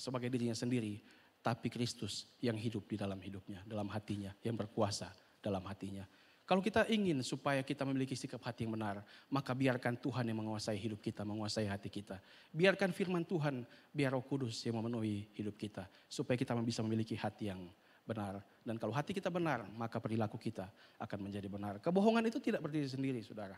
sebagai dirinya sendiri, tapi Kristus yang hidup di dalam hidupnya, dalam hatinya, yang berkuasa dalam hatinya. Kalau kita ingin supaya kita memiliki sikap hati yang benar, maka biarkan Tuhan yang menguasai hidup kita, menguasai hati kita. Biarkan firman Tuhan, biar Roh Kudus yang memenuhi hidup kita. Supaya kita bisa memiliki hati yang benar. Dan kalau hati kita benar, maka perilaku kita akan menjadi benar. Kebohongan itu tidak berdiri sendiri, saudara.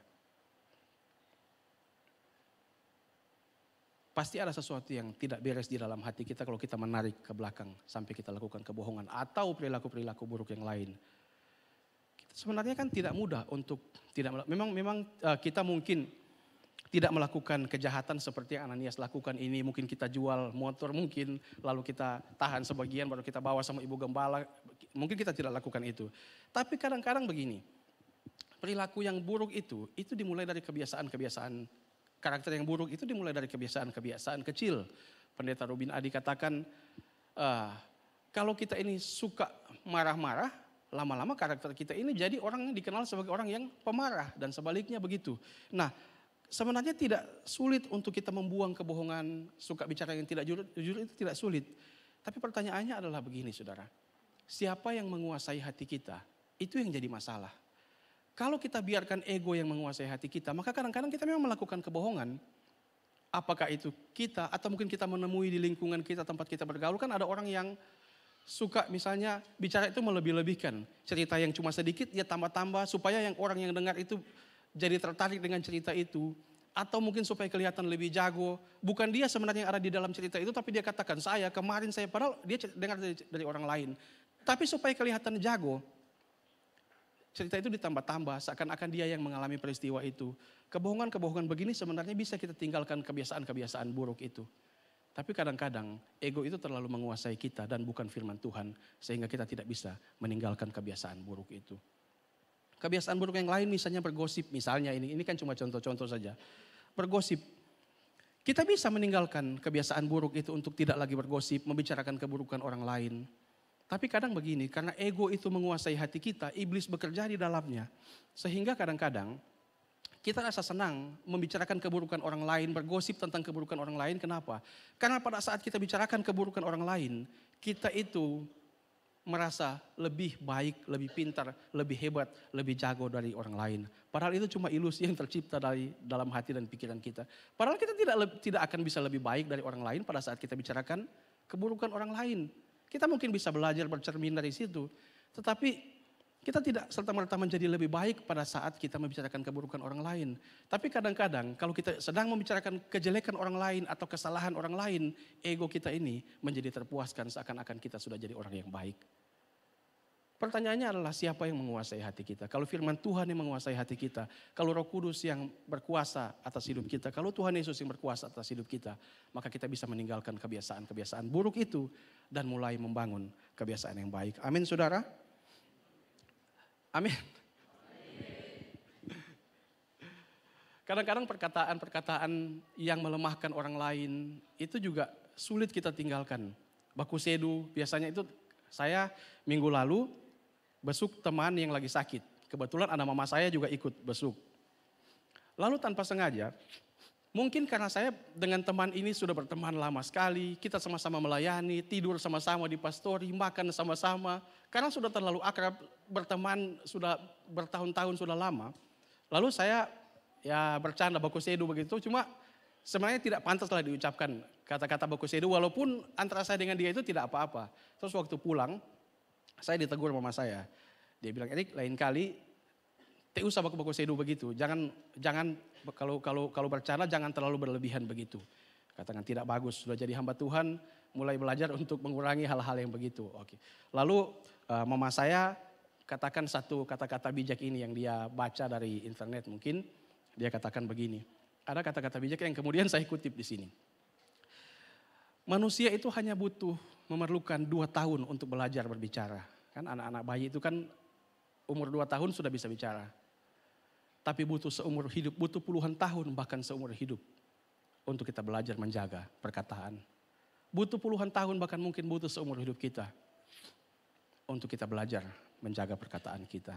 Pasti ada sesuatu yang tidak beres di dalam hati kita kalau kita menarik ke belakang sampai kita lakukan kebohongan atau perilaku-perilaku buruk yang lain. Sebenarnya kan tidak mudah untuk memang kita mungkin tidak melakukan kejahatan seperti yang Ananias lakukan ini. Mungkin kita jual motor mungkin, lalu kita tahan sebagian baru kita bawa sama ibu gembala. Mungkin kita tidak lakukan itu. Tapi kadang-kadang begini, perilaku yang buruk itu dimulai dari kebiasaan-kebiasaan. Karakter yang buruk itu dimulai dari kebiasaan-kebiasaan kecil. Pendeta Robin Adi katakan, kalau kita ini suka marah-marah, lama-lama karakter kita ini jadi orang yang dikenal sebagai orang yang pemarah dan sebaliknya begitu. Nah, sebenarnya tidak sulit untuk kita membuang kebohongan, suka bicara yang tidak jujur itu tidak sulit. Tapi pertanyaannya adalah begini, saudara. Siapa yang menguasai hati kita? Itu yang jadi masalah. Kalau kita biarkan ego yang menguasai hati kita, maka kadang-kadang kita memang melakukan kebohongan. Apakah itu kita atau mungkin kita menemui di lingkungan kita tempat kita bergaul, kan ada orang yang suka misalnya bicara itu melebih-lebihkan. Cerita yang cuma sedikit dia tambah-tambah supaya yang orang yang dengar itu jadi tertarik dengan cerita itu. Atau mungkin supaya kelihatan lebih jago. Bukan dia sebenarnya yang ada di dalam cerita itu tapi dia katakan kemarin saya padahal dia dengar dari orang lain. Tapi supaya kelihatan jago, cerita itu ditambah-tambah seakan-akan dia yang mengalami peristiwa itu. Kebohongan-kebohongan begini sebenarnya bisa kita tinggalkan kebiasaan-kebiasaan buruk itu. Tapi kadang-kadang ego itu terlalu menguasai kita dan bukan firman Tuhan. Sehingga kita tidak bisa meninggalkan kebiasaan buruk itu. Kebiasaan buruk yang lain misalnya bergosip. Misalnya ini kan cuma contoh-contoh saja. Bergosip. Kita bisa meninggalkan kebiasaan buruk itu untuk tidak lagi bergosip. Membicarakan keburukan orang lain. Tapi kadang begini, karena ego itu menguasai hati kita, iblis bekerja di dalamnya. Sehingga kadang-kadang kita rasa senang membicarakan keburukan orang lain, bergosip tentang keburukan orang lain. Kenapa? Karena pada saat kita bicarakan keburukan orang lain, kita itu merasa lebih baik, lebih pintar, lebih hebat, lebih jago dari orang lain. Padahal itu cuma ilusi yang tercipta dari dalam hati dan pikiran kita. Padahal kita tidak akan bisa lebih baik dari orang lain pada saat kita bicarakan keburukan orang lain. Kita mungkin bisa belajar bercermin dari situ, tetapi kita tidak serta-merta menjadi lebih baik pada saat kita membicarakan keburukan orang lain. Tapi kadang-kadang kalau kita sedang membicarakan kejelekan orang lain atau kesalahan orang lain, ego kita ini menjadi terpuaskan seakan-akan kita sudah jadi orang yang baik. Pertanyaannya adalah siapa yang menguasai hati kita? Kalau firman Tuhan yang menguasai hati kita, kalau Roh Kudus yang berkuasa atas hidup kita, kalau Tuhan Yesus yang berkuasa atas hidup kita, maka kita bisa meninggalkan kebiasaan-kebiasaan buruk itu dan mulai membangun kebiasaan yang baik. Amin, saudara? Amin. Kadang-kadang perkataan-perkataan yang melemahkan orang lain itu juga sulit kita tinggalkan. Baku sedu biasanya itu saya minggu lalu besuk teman yang lagi sakit. Kebetulan ada mama saya juga ikut besuk. Lalu tanpa sengaja, mungkin karena saya dengan teman ini sudah berteman lama sekali, kita sama-sama melayani, tidur sama-sama di pastori, makan sama-sama. Karena sudah terlalu akrab, berteman sudah bertahun-tahun sudah lama. Lalu saya bercanda baku sedu begitu, cuma sebenarnya tidak pantas lah diucapkan kata-kata baku sedu, walaupun antara saya dengan dia itu tidak apa-apa. Terus waktu pulang, saya ditegur mama saya. Dia bilang, Erik, lain kali tidak usah baku sedu begitu. Jangan kalau bercanda jangan terlalu berlebihan begitu. Katakan tidak bagus, sudah jadi hamba Tuhan, mulai belajar untuk mengurangi hal-hal yang begitu. Oke. Lalu mama saya katakan satu kata-kata bijak ini yang dia baca dari internet mungkin. Dia katakan begini. Ada kata-kata bijak yang kemudian saya kutip di sini. Manusia itu hanya memerlukan 2 tahun untuk belajar berbicara. Kan anak-anak bayi itu kan umur 2 tahun sudah bisa bicara. Tapi butuh seumur hidup, butuh puluhan tahun bahkan seumur hidup untuk kita belajar menjaga perkataan. Butuh puluhan tahun bahkan mungkin butuh seumur hidup kita untuk kita belajar menjaga perkataan kita.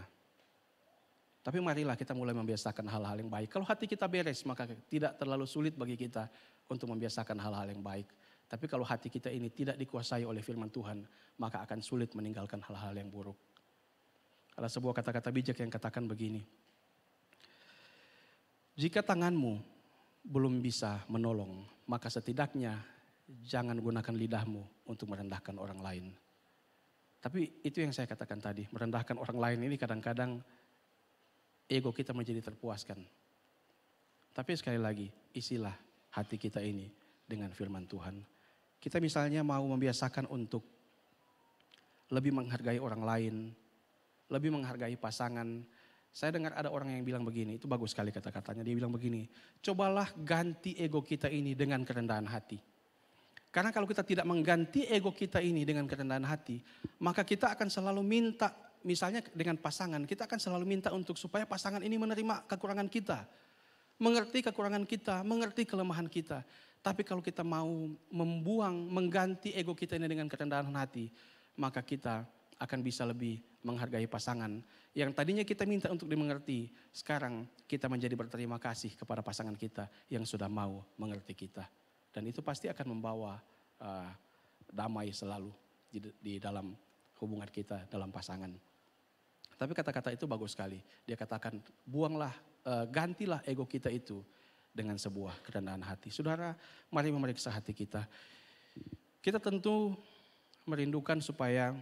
Tapi marilah kita mulai membiasakan hal-hal yang baik. Kalau hati kita beres maka tidak terlalu sulit bagi kita untuk membiasakan hal-hal yang baik. Tapi kalau hati kita ini tidak dikuasai oleh firman Tuhan, maka akan sulit meninggalkan hal-hal yang buruk. Ada sebuah kata-kata bijak yang katakan begini. Jika tanganmu belum bisa menolong, maka setidaknya jangan gunakan lidahmu untuk merendahkan orang lain. Tapi itu yang saya katakan tadi, merendahkan orang lain ini kadang-kadang ego kita menjadi terpuaskan. Tapi sekali lagi, isilah hati kita ini dengan firman Tuhan. Kita misalnya mau membiasakan untuk lebih menghargai orang lain, lebih menghargai pasangan. Saya dengar ada orang yang bilang begini, itu bagus sekali kata-katanya. Dia bilang begini, cobalah ganti ego kita ini dengan kerendahan hati. Karena kalau kita tidak mengganti ego kita ini dengan kerendahan hati, maka kita akan selalu minta, misalnya dengan pasangan, kita akan selalu minta untuk supaya pasangan ini menerima kekurangan kita. Mengerti kekurangan kita, mengerti kelemahan kita. Tapi kalau kita mau mengganti ego kita ini dengan kerendahan hati, maka kita akan bisa lebih menghargai pasangan. Yang tadinya kita minta untuk dimengerti, sekarang kita menjadi berterima kasih kepada pasangan kita yang sudah mau mengerti kita. Dan itu pasti akan membawa damai selalu di dalam hubungan kita dalam pasangan. Tapi kata-kata itu bagus sekali. Dia katakan buanglah, gantilah ego kita itu dengan sebuah kerendahan hati. Saudara, mari memeriksa hati kita. Kita tentu merindukan supaya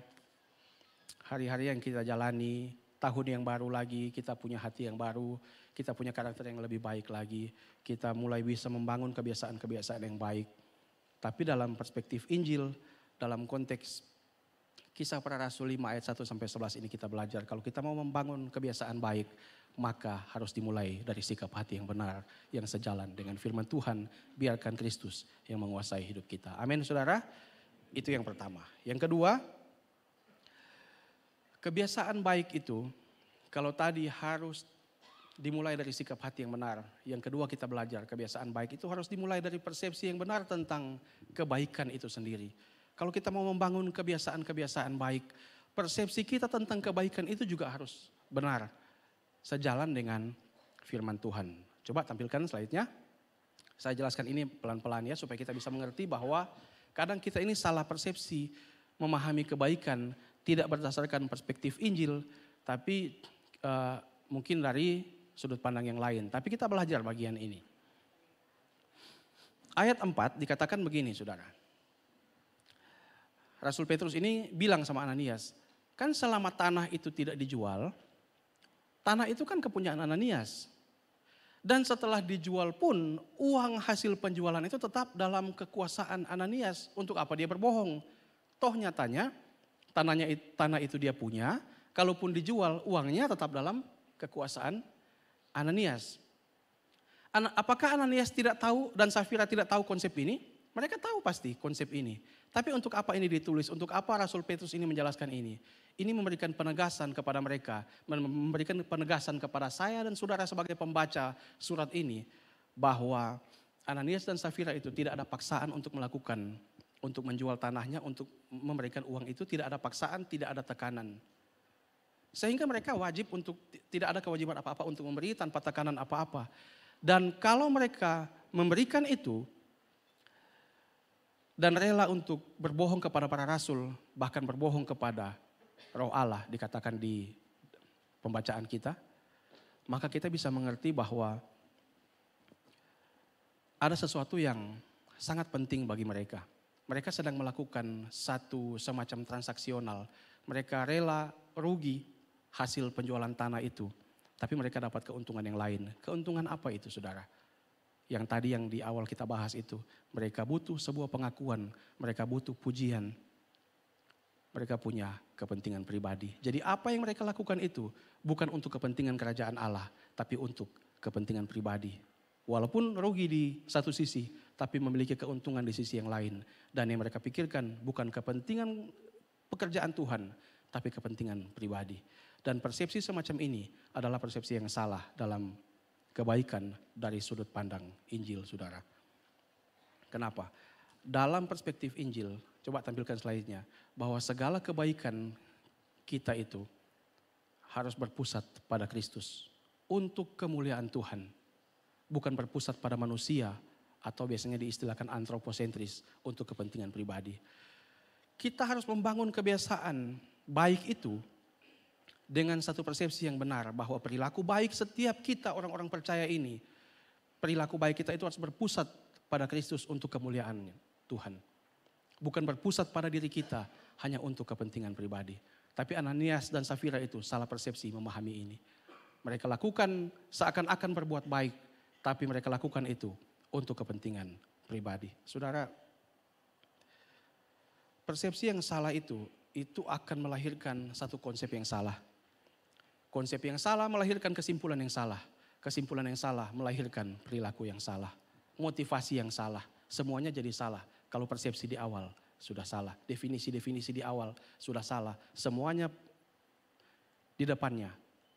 hari-hari yang kita jalani, tahun yang baru lagi, kita punya hati yang baru, kita punya karakter yang lebih baik lagi, kita mulai bisa membangun kebiasaan-kebiasaan yang baik. Tapi dalam perspektif Injil, dalam konteks Kisah Para Rasul 5 ayat 1-11 ini kita belajar, kalau kita mau membangun kebiasaan baik, maka harus dimulai dari sikap hati yang benar, yang sejalan dengan firman Tuhan, biarkan Kristus yang menguasai hidup kita. Amin saudara, itu yang pertama. Yang kedua, kebiasaan baik itu, kalau tadi harus dimulai dari sikap hati yang benar. Yang kedua kita belajar kebiasaan baik itu harus dimulai dari persepsi yang benar tentang kebaikan itu sendiri. Kalau kita mau membangun kebiasaan-kebiasaan baik, persepsi kita tentang kebaikan itu juga harus benar. Sejalan dengan firman Tuhan. Coba tampilkan slide-nya. Saya jelaskan ini pelan-pelan ya supaya kita bisa mengerti bahwa kadang kita ini salah persepsi memahami kebaikan tidak berdasarkan perspektif Injil, tapi mungkin dari sudut pandang yang lain. Tapi kita belajar bagian ini. Ayat 4 dikatakan begini saudara. Rasul Petrus ini bilang sama Ananias, kan selama tanah itu tidak dijual, tanah itu kan kepunyaan Ananias. Dan setelah dijual pun uang hasil penjualan itu tetap dalam kekuasaan Ananias. Untuk apa dia berbohong? Toh nyatanya tanah itu dia punya, kalaupun dijual uangnya tetap dalam kekuasaan Ananias. Apakah Ananias tidak tahu dan Safira tidak tahu konsep ini? Mereka tahu pasti konsep ini. Tapi untuk apa ini ditulis? Untuk apa Rasul Petrus ini menjelaskan ini? Ini memberikan penegasan kepada mereka. Memberikan penegasan kepada saya dan saudara sebagai pembaca surat ini. Bahwa Ananias dan Safira itu tidak ada paksaan untuk melakukan. Untuk menjual tanahnya, untuk memberikan uang itu tidak ada paksaan, tidak ada tekanan. Sehingga mereka wajib untuk, tidak ada kewajiban apa-apa untuk memberi tanpa tekanan apa-apa. Dan kalau mereka memberikan itu, dan rela untuk berbohong kepada para rasul, bahkan berbohong kepada Roh Allah, dikatakan di pembacaan kita, maka kita bisa mengerti bahwa ada sesuatu yang sangat penting bagi mereka. Mereka sedang melakukan satu semacam transaksional. Mereka rela rugi hasil penjualan tanah itu, tapi mereka dapat keuntungan yang lain. Keuntungan apa itu saudara? Yang tadi yang di awal kita bahas itu. Mereka butuh sebuah pengakuan, mereka butuh pujian. Mereka punya kepentingan pribadi. Jadi apa yang mereka lakukan itu bukan untuk kepentingan kerajaan Allah, tapi untuk kepentingan pribadi. Walaupun rugi di satu sisi, tapi memiliki keuntungan di sisi yang lain. Dan yang mereka pikirkan bukan kepentingan pekerjaan Tuhan, tapi kepentingan pribadi. Dan persepsi semacam ini adalah persepsi yang salah dalam kebaikan dari sudut pandang Injil, saudara. Kenapa? Dalam perspektif Injil, coba tampilkan slide-nya, bahwa segala kebaikan kita itu harus berpusat pada Kristus untuk kemuliaan Tuhan. Bukan berpusat pada manusia atau biasanya diistilahkan antroposentris untuk kepentingan pribadi. Kita harus membangun kebiasaan baik itu dengan satu persepsi yang benar bahwa perilaku baik setiap kita orang-orang percaya ini, perilaku baik kita itu harus berpusat pada Kristus untuk kemuliaan Tuhan. Bukan berpusat pada diri kita hanya untuk kepentingan pribadi. Tapi Ananias dan Safira itu salah persepsi memahami ini. Mereka lakukan seakan-akan berbuat baik, tapi mereka lakukan itu untuk kepentingan pribadi. Saudara, persepsi yang salah itu akan melahirkan satu konsep yang salah. Konsep yang salah melahirkan kesimpulan yang salah. Kesimpulan yang salah melahirkan perilaku yang salah. Motivasi yang salah. Semuanya jadi salah. Kalau persepsi di awal sudah salah. Definisi-definisi di awal sudah salah. Semuanya di depannya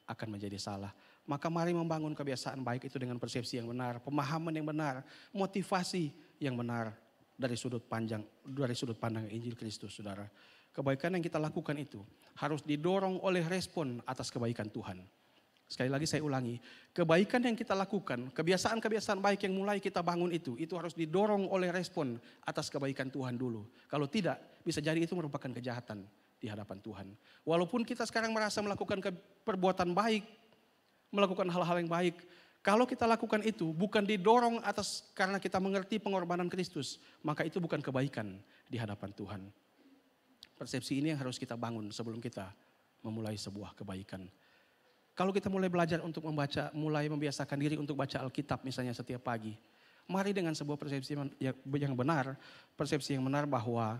akan menjadi salah. Maka mari membangun kebiasaan baik itu dengan persepsi yang benar. Pemahaman yang benar. Motivasi yang benar dari sudut pandang Injil Kristus, saudara. Kebaikan yang kita lakukan itu harus didorong oleh respon atas kebaikan Tuhan. Sekali lagi saya ulangi, kebaikan yang kita lakukan, kebiasaan-kebiasaan baik yang mulai kita bangun itu harus didorong oleh respon atas kebaikan Tuhan dulu. Kalau tidak, bisa jadi itu merupakan kejahatan di hadapan Tuhan. Walaupun kita sekarang merasa melakukan perbuatan baik, melakukan hal-hal yang baik, kalau kita lakukan itu bukan didorong atas karena kita mengerti pengorbanan Kristus, maka itu bukan kebaikan di hadapan Tuhan. Persepsi ini yang harus kita bangun sebelum kita memulai sebuah kebaikan. Kalau kita mulai belajar untuk mulai membiasakan diri untuk baca Alkitab misalnya setiap pagi. Mari dengan sebuah persepsi yang benar, persepsi yang benar bahwa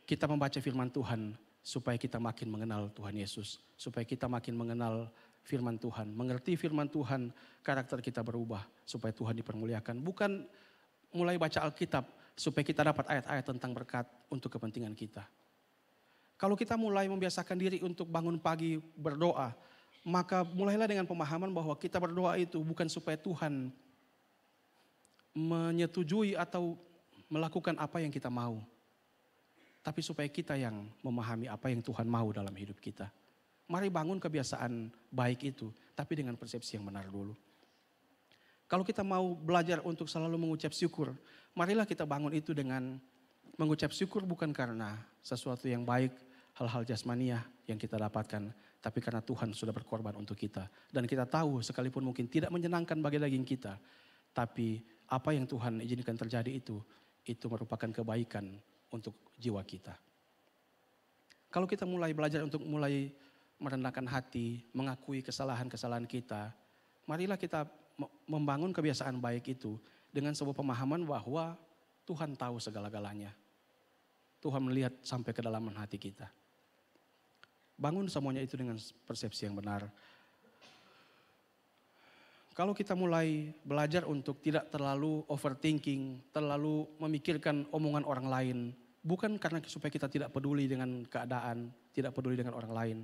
kita membaca firman Tuhan supaya kita makin mengenal Tuhan Yesus. Supaya kita makin mengenal firman Tuhan, mengerti firman Tuhan, karakter kita berubah supaya Tuhan dipermuliakan. Bukan mulai baca Alkitab supaya kita dapat ayat-ayat tentang berkat untuk kepentingan kita. Kalau kita mulai membiasakan diri untuk bangun pagi berdoa, maka mulailah dengan pemahaman bahwa kita berdoa itu bukan supaya Tuhan menyetujui atau melakukan apa yang kita mau. Tapi supaya kita yang memahami apa yang Tuhan mau dalam hidup kita. Mari bangun kebiasaan baik itu, tapi dengan persepsi yang benar dulu. Kalau kita mau belajar untuk selalu mengucap syukur, marilah kita bangun itu dengan mengucap syukur bukan karena sesuatu yang baik, hal-hal jasmaniah yang kita dapatkan, tapi karena Tuhan sudah berkorban untuk kita. Dan kita tahu sekalipun mungkin tidak menyenangkan bagi daging kita, tapi apa yang Tuhan izinkan terjadi itu merupakan kebaikan untuk jiwa kita. Kalau kita mulai belajar untuk mulai merendahkan hati, mengakui kesalahan-kesalahan kita, marilah kita membangun kebiasaan baik itu dengan sebuah pemahaman bahwa Tuhan tahu segala-galanya. Tuhan melihat sampai kedalaman hati kita. Bangun semuanya itu dengan persepsi yang benar. Kalau kita mulai belajar untuk tidak terlalu overthinking, terlalu memikirkan omongan orang lain, bukan karena supaya kita tidak peduli dengan keadaan, tidak peduli dengan orang lain,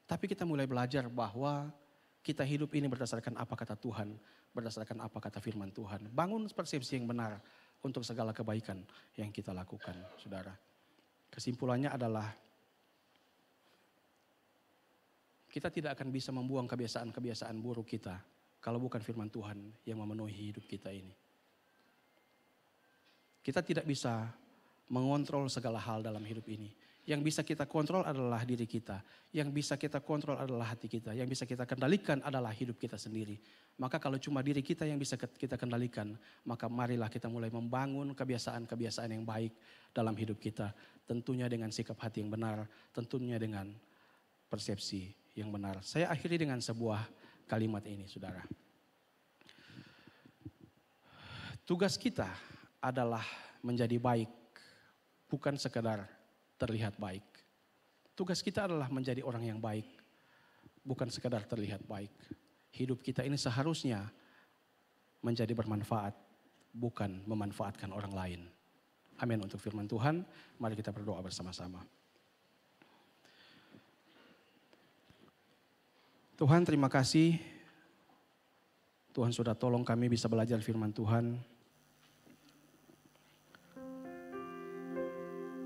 tapi kita mulai belajar bahwa kita hidup ini berdasarkan apa kata Tuhan, berdasarkan apa kata firman Tuhan. Bangun persepsi yang benar untuk segala kebaikan yang kita lakukan, saudara. Kesimpulannya adalah kita tidak akan bisa membuang kebiasaan-kebiasaan buruk kita kalau bukan firman Tuhan yang memenuhi hidup kita ini. Kita tidak bisa mengontrol segala hal dalam hidup ini. Yang bisa kita kontrol adalah diri kita. Yang bisa kita kontrol adalah hati kita. Yang bisa kita kendalikan adalah hidup kita sendiri. Maka kalau cuma diri kita yang bisa kita kendalikan, maka marilah kita mulai membangun kebiasaan-kebiasaan yang baik dalam hidup kita. Tentunya dengan sikap hati yang benar, tentunya dengan persepsi yang benar. Saya akhiri dengan sebuah kalimat ini, saudara. Tugas kita adalah menjadi baik, bukan sekedar terlihat baik. Tugas kita adalah menjadi orang yang baik, bukan sekedar terlihat baik. Hidup kita ini seharusnya menjadi bermanfaat, bukan memanfaatkan orang lain. Amin untuk firman Tuhan. Mari kita berdoa bersama-sama. Tuhan, terima kasih. Tuhan sudah tolong kami bisa belajar firman Tuhan.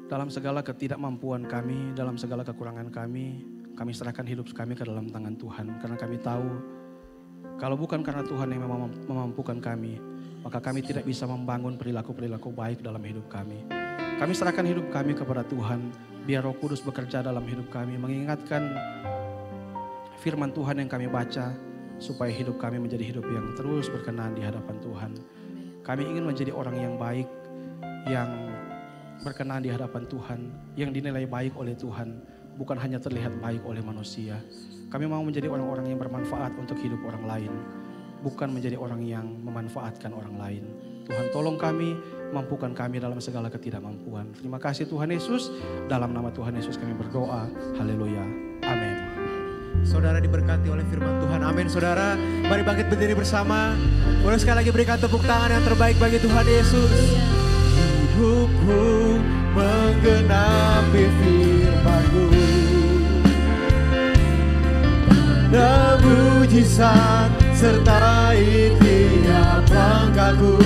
Dalam segala ketidakmampuan kami, dalam segala kekurangan kami serahkan hidup kami ke dalam tangan Tuhan. Karena kami tahu, kalau bukan karena Tuhan yang memampukan kami, maka kami tidak bisa membangun perilaku-perilaku baik dalam hidup kami. Kami serahkan hidup kami kepada Tuhan, biar Roh Kudus bekerja dalam hidup kami, mengingatkan firman Tuhan yang kami baca, supaya hidup kami menjadi hidup yang terus berkenan di hadapan Tuhan. Kami ingin menjadi orang yang baik, yang berkenan di hadapan Tuhan, yang dinilai baik oleh Tuhan, bukan hanya terlihat baik oleh manusia. Kami mau menjadi orang-orang yang bermanfaat untuk hidup orang lain, bukan menjadi orang yang memanfaatkan orang lain. Tuhan tolong kami, mampukan kami dalam segala ketidakmampuan. Terima kasih Tuhan Yesus, dalam nama Tuhan Yesus kami berdoa. Haleluya. Amin. Saudara diberkati oleh firman Tuhan. Amin saudara. Mari bangkit berdiri bersama. Boleh sekali lagi berikan tepuk tangan yang terbaik bagi Tuhan Yesus. Hidupku menggenapi firman-Mu, dan mujizat sertai tiap langkahku.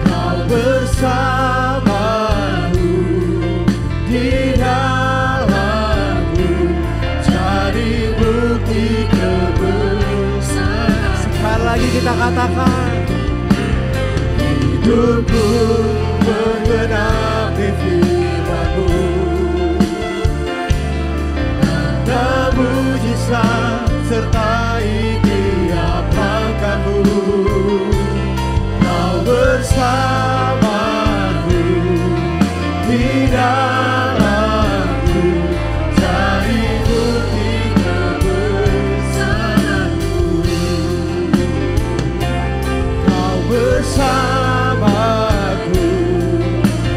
Kau bersamaku di dalamku, jadi bukti kebesaran. Sekali lagi kita katakan, hidupku menggenapi firman-Mu, dan mujizat sertai tiap langkahku. Kau bersamaku di dalamku, jadi bukti kebesaran-Mu. Kau bersamaku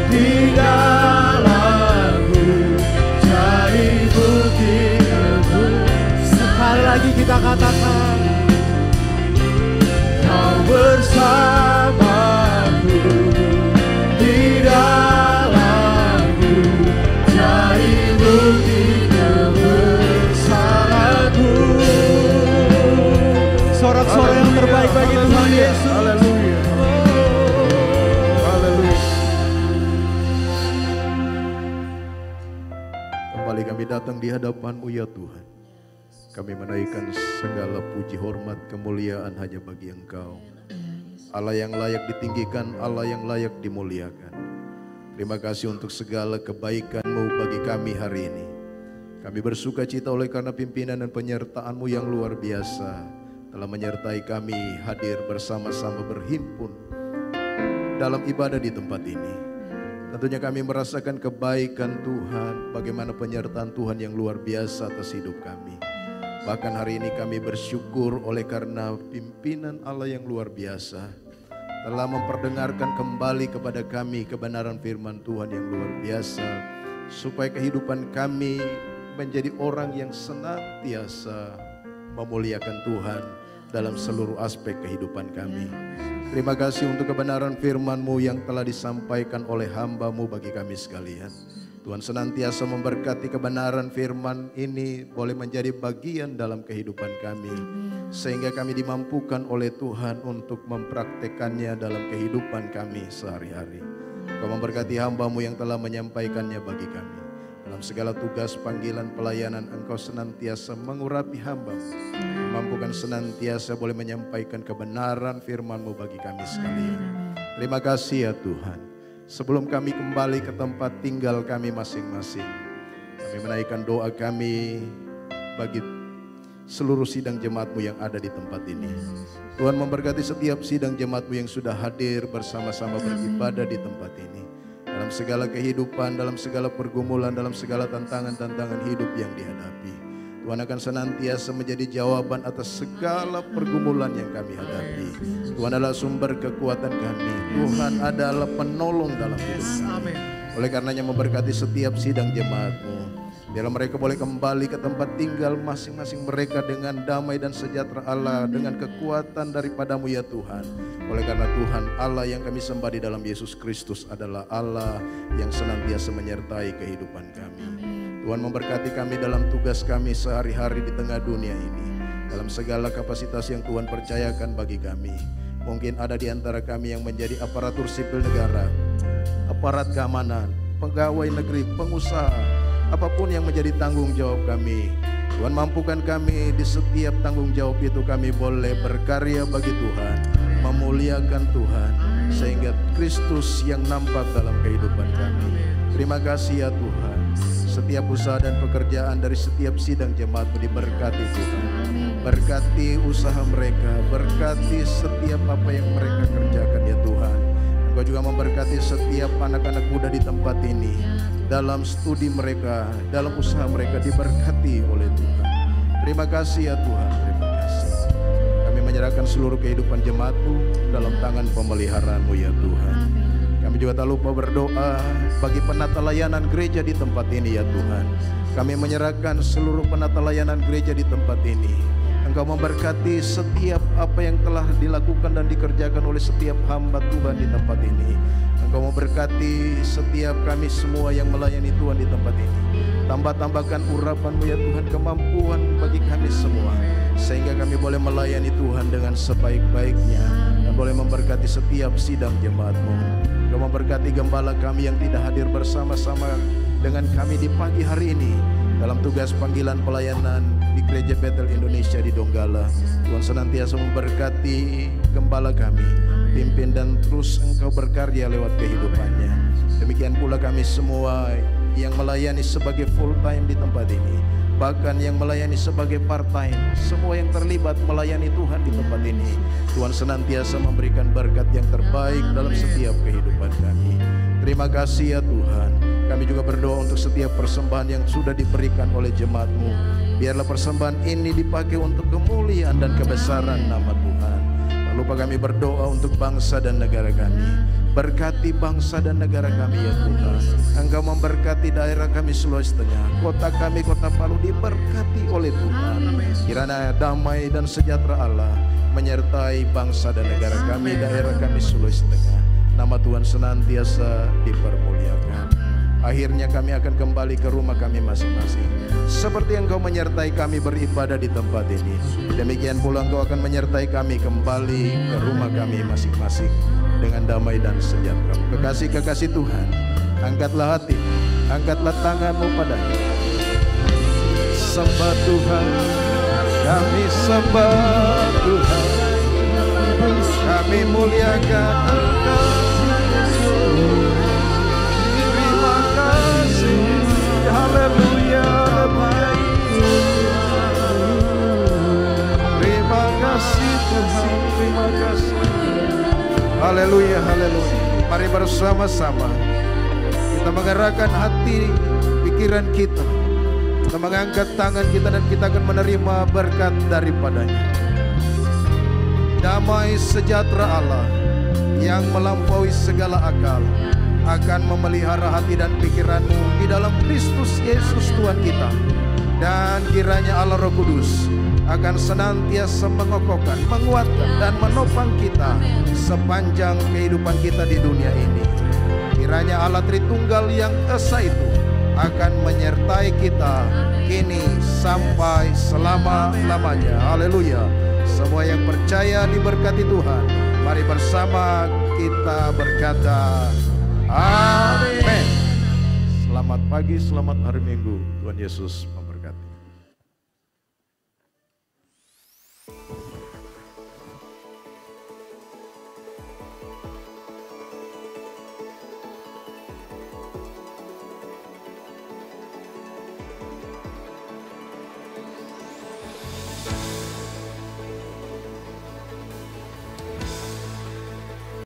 di dalamku, jadi bukti kebesaran. Sekali lagi kita katakan, Kau bersamaku di dalamku, jadi bukti kebesaran-Mu. Sorak-sorak yang terbaik bagi Tuhan Yesus. Haleluya. Haleluya. Kembali kami datang di hadapan-Mu ya Tuhan. Kami menaikkan segala puji, hormat, kemuliaan hanya bagi Engkau. Allah yang layak ditinggikan, Allah yang layak dimuliakan. Terima kasih untuk segala kebaikan-Mu bagi kami hari ini. Kami bersuka cita oleh karena pimpinan dan penyertaan-Mu yang luar biasa telah menyertai kami hadir bersama-sama berhimpun dalam ibadah di tempat ini. Tentunya kami merasakan kebaikan Tuhan, bagaimana penyertaan Tuhan yang luar biasa atas hidup kami. Bahkan hari ini kami bersyukur oleh karena pimpinan Allah yang luar biasa telah memperdengarkan kembali kepada kami kebenaran firman Tuhan yang luar biasa, supaya kehidupan kami menjadi orang yang senantiasa memuliakan Tuhan dalam seluruh aspek kehidupan kami. Terima kasih untuk kebenaran firman-Mu yang telah disampaikan oleh hamba-Mu bagi kami sekalian. Tuhan senantiasa memberkati kebenaran firman ini boleh menjadi bagian dalam kehidupan kami, sehingga kami dimampukan oleh Tuhan untuk mempraktekannya dalam kehidupan kami sehari-hari. Kau memberkati hamba-Mu yang telah menyampaikannya bagi kami. Dalam segala tugas panggilan pelayanan Engkau senantiasa mengurapi hamba-Mu, memampukan senantiasa boleh menyampaikan kebenaran firman-Mu bagi kami sekalian. Terima kasih ya Tuhan. Sebelum kami kembali ke tempat tinggal kami masing-masing, kami menaikkan doa kami bagi seluruh sidang jemaat-Mu yang ada di tempat ini. Tuhan memberkati setiap sidang jemaat-Mu yang sudah hadir bersama-sama beribadah di tempat ini. Dalam segala kehidupan, dalam segala pergumulan, dalam segala tantangan-tantangan hidup yang dihadapi, Tuhan akan senantiasa menjadi jawaban atas segala pergumulan yang kami hadapi. Tuhan adalah sumber kekuatan kami. Tuhan adalah penolong dalam hidup kami. Oleh karenanya memberkati setiap sidang jemaat-Mu, biarlah mereka boleh kembali ke tempat tinggal masing-masing mereka dengan damai dan sejahtera Allah, dengan kekuatan daripada-Mu ya Tuhan. Oleh karena Tuhan Allah yang kami sembah di dalam Yesus Kristus adalah Allah yang senantiasa menyertai kehidupan kami. Tuhan memberkati kami dalam tugas kami sehari-hari di tengah dunia ini, dalam segala kapasitas yang Tuhan percayakan bagi kami. Mungkin ada di antara kami yang menjadi aparatur sipil negara, aparat keamanan, pegawai negeri, pengusaha, apapun yang menjadi tanggung jawab kami. Tuhan mampukan kami di setiap tanggung jawab itu kami boleh berkarya bagi Tuhan, memuliakan Tuhan, sehingga Kristus yang nampak dalam kehidupan kami. Terima kasih ya Tuhan. Setiap usaha dan pekerjaan dari setiap sidang jemaat-Mu diberkati Tuhan. Berkati usaha mereka, berkati setiap apa yang mereka kerjakan ya Tuhan. Engkau juga memberkati setiap anak-anak muda di tempat ini. Dalam studi mereka, dalam usaha mereka diberkati oleh Tuhan. Terima kasih ya Tuhan, terima kasih. Kami menyerahkan seluruh kehidupan jemaat-Mu dalam tangan pemeliharaan-Mu ya Tuhan. Kami juga tak lupa berdoa bagi penata layanan gereja di tempat ini ya Tuhan. Kami menyerahkan seluruh penata layanan gereja di tempat ini. Engkau memberkati setiap apa yang telah dilakukan dan dikerjakan oleh setiap hamba Tuhan di tempat ini. Engkau memberkati setiap kami semua yang melayani Tuhan di tempat ini. Tambah-tambahkan urapan-Mu ya Tuhan, kemampuan bagi kami semua, sehingga kami boleh melayani Tuhan dengan sebaik-baiknya dan boleh memberkati setiap sidang jemaat-Mu. Engkau memberkati gembala kami yang tidak hadir bersama-sama dengan kami di pagi hari ini dalam tugas panggilan pelayanan di Gereja Bethel Indonesia di Donggala. Tuhan senantiasa memberkati gembala kami, pimpin dan terus Engkau berkarya lewat kehidupannya. Demikian pula kami semua yang melayani sebagai full time di tempat ini, bahkan yang melayani sebagai part time, semua yang terlibat melayani Tuhan di tempat ini. Tuhan senantiasa memberikan berkat yang terbaik dalam setiap kehidupan kami. Terima kasih ya Tuhan. Kami juga berdoa untuk setiap persembahan yang sudah diberikan oleh jemaat-Mu. Biarlah persembahan ini dipakai untuk kemuliaan dan kebesaran nama Tuhan. Tak lupa kami berdoa untuk bangsa dan negara kami. Berkati bangsa dan negara kami ya Tuhan. Engkau memberkati daerah kami Sulawesi Tengah. Kota kami, Kota Palu diberkati oleh Tuhan. Kiranya damai dan sejahtera Allah menyertai bangsa dan negara kami, daerah kami Sulawesi Tengah. Nama Tuhan senantiasa dipermuliakan. Akhirnya kami akan kembali ke rumah kami masing-masing, seperti Engkau menyertai kami beribadah di tempat ini. Demikian pula Engkau akan menyertai kami kembali ke rumah kami masing-masing dengan damai dan sejahtera. Kekasih-kekasih Tuhan, angkatlah hati, angkatlah tanganmu padanya. Sembah Tuhan, kami sembah Tuhan, kami muliakan Engkau. Terima kasih, haleluya, terima kasih Tuhan, terima kasih. Haleluya, haleluya. Mari bersama-sama kita mengerahkan hati, pikiran kita. Kita mengangkat tangan kita dan kita akan menerima berkat daripadanya. Damai sejahtera Allah yang melampaui segala akal akan memelihara hati dan pikiranmu di dalam Kristus Yesus Tuhan kita. Dan kiranya Allah Roh Kudus akan senantiasa mengokohkan, menguatkan dan menopang kita sepanjang kehidupan kita di dunia ini. Kiranya Allah Tritunggal yang esa itu akan menyertai kita kini sampai selama-lamanya. Haleluya. Semua yang percaya diberkati Tuhan. Mari bersama kita berkata amin. Selamat pagi, selamat hari Minggu. Tuhan Yesus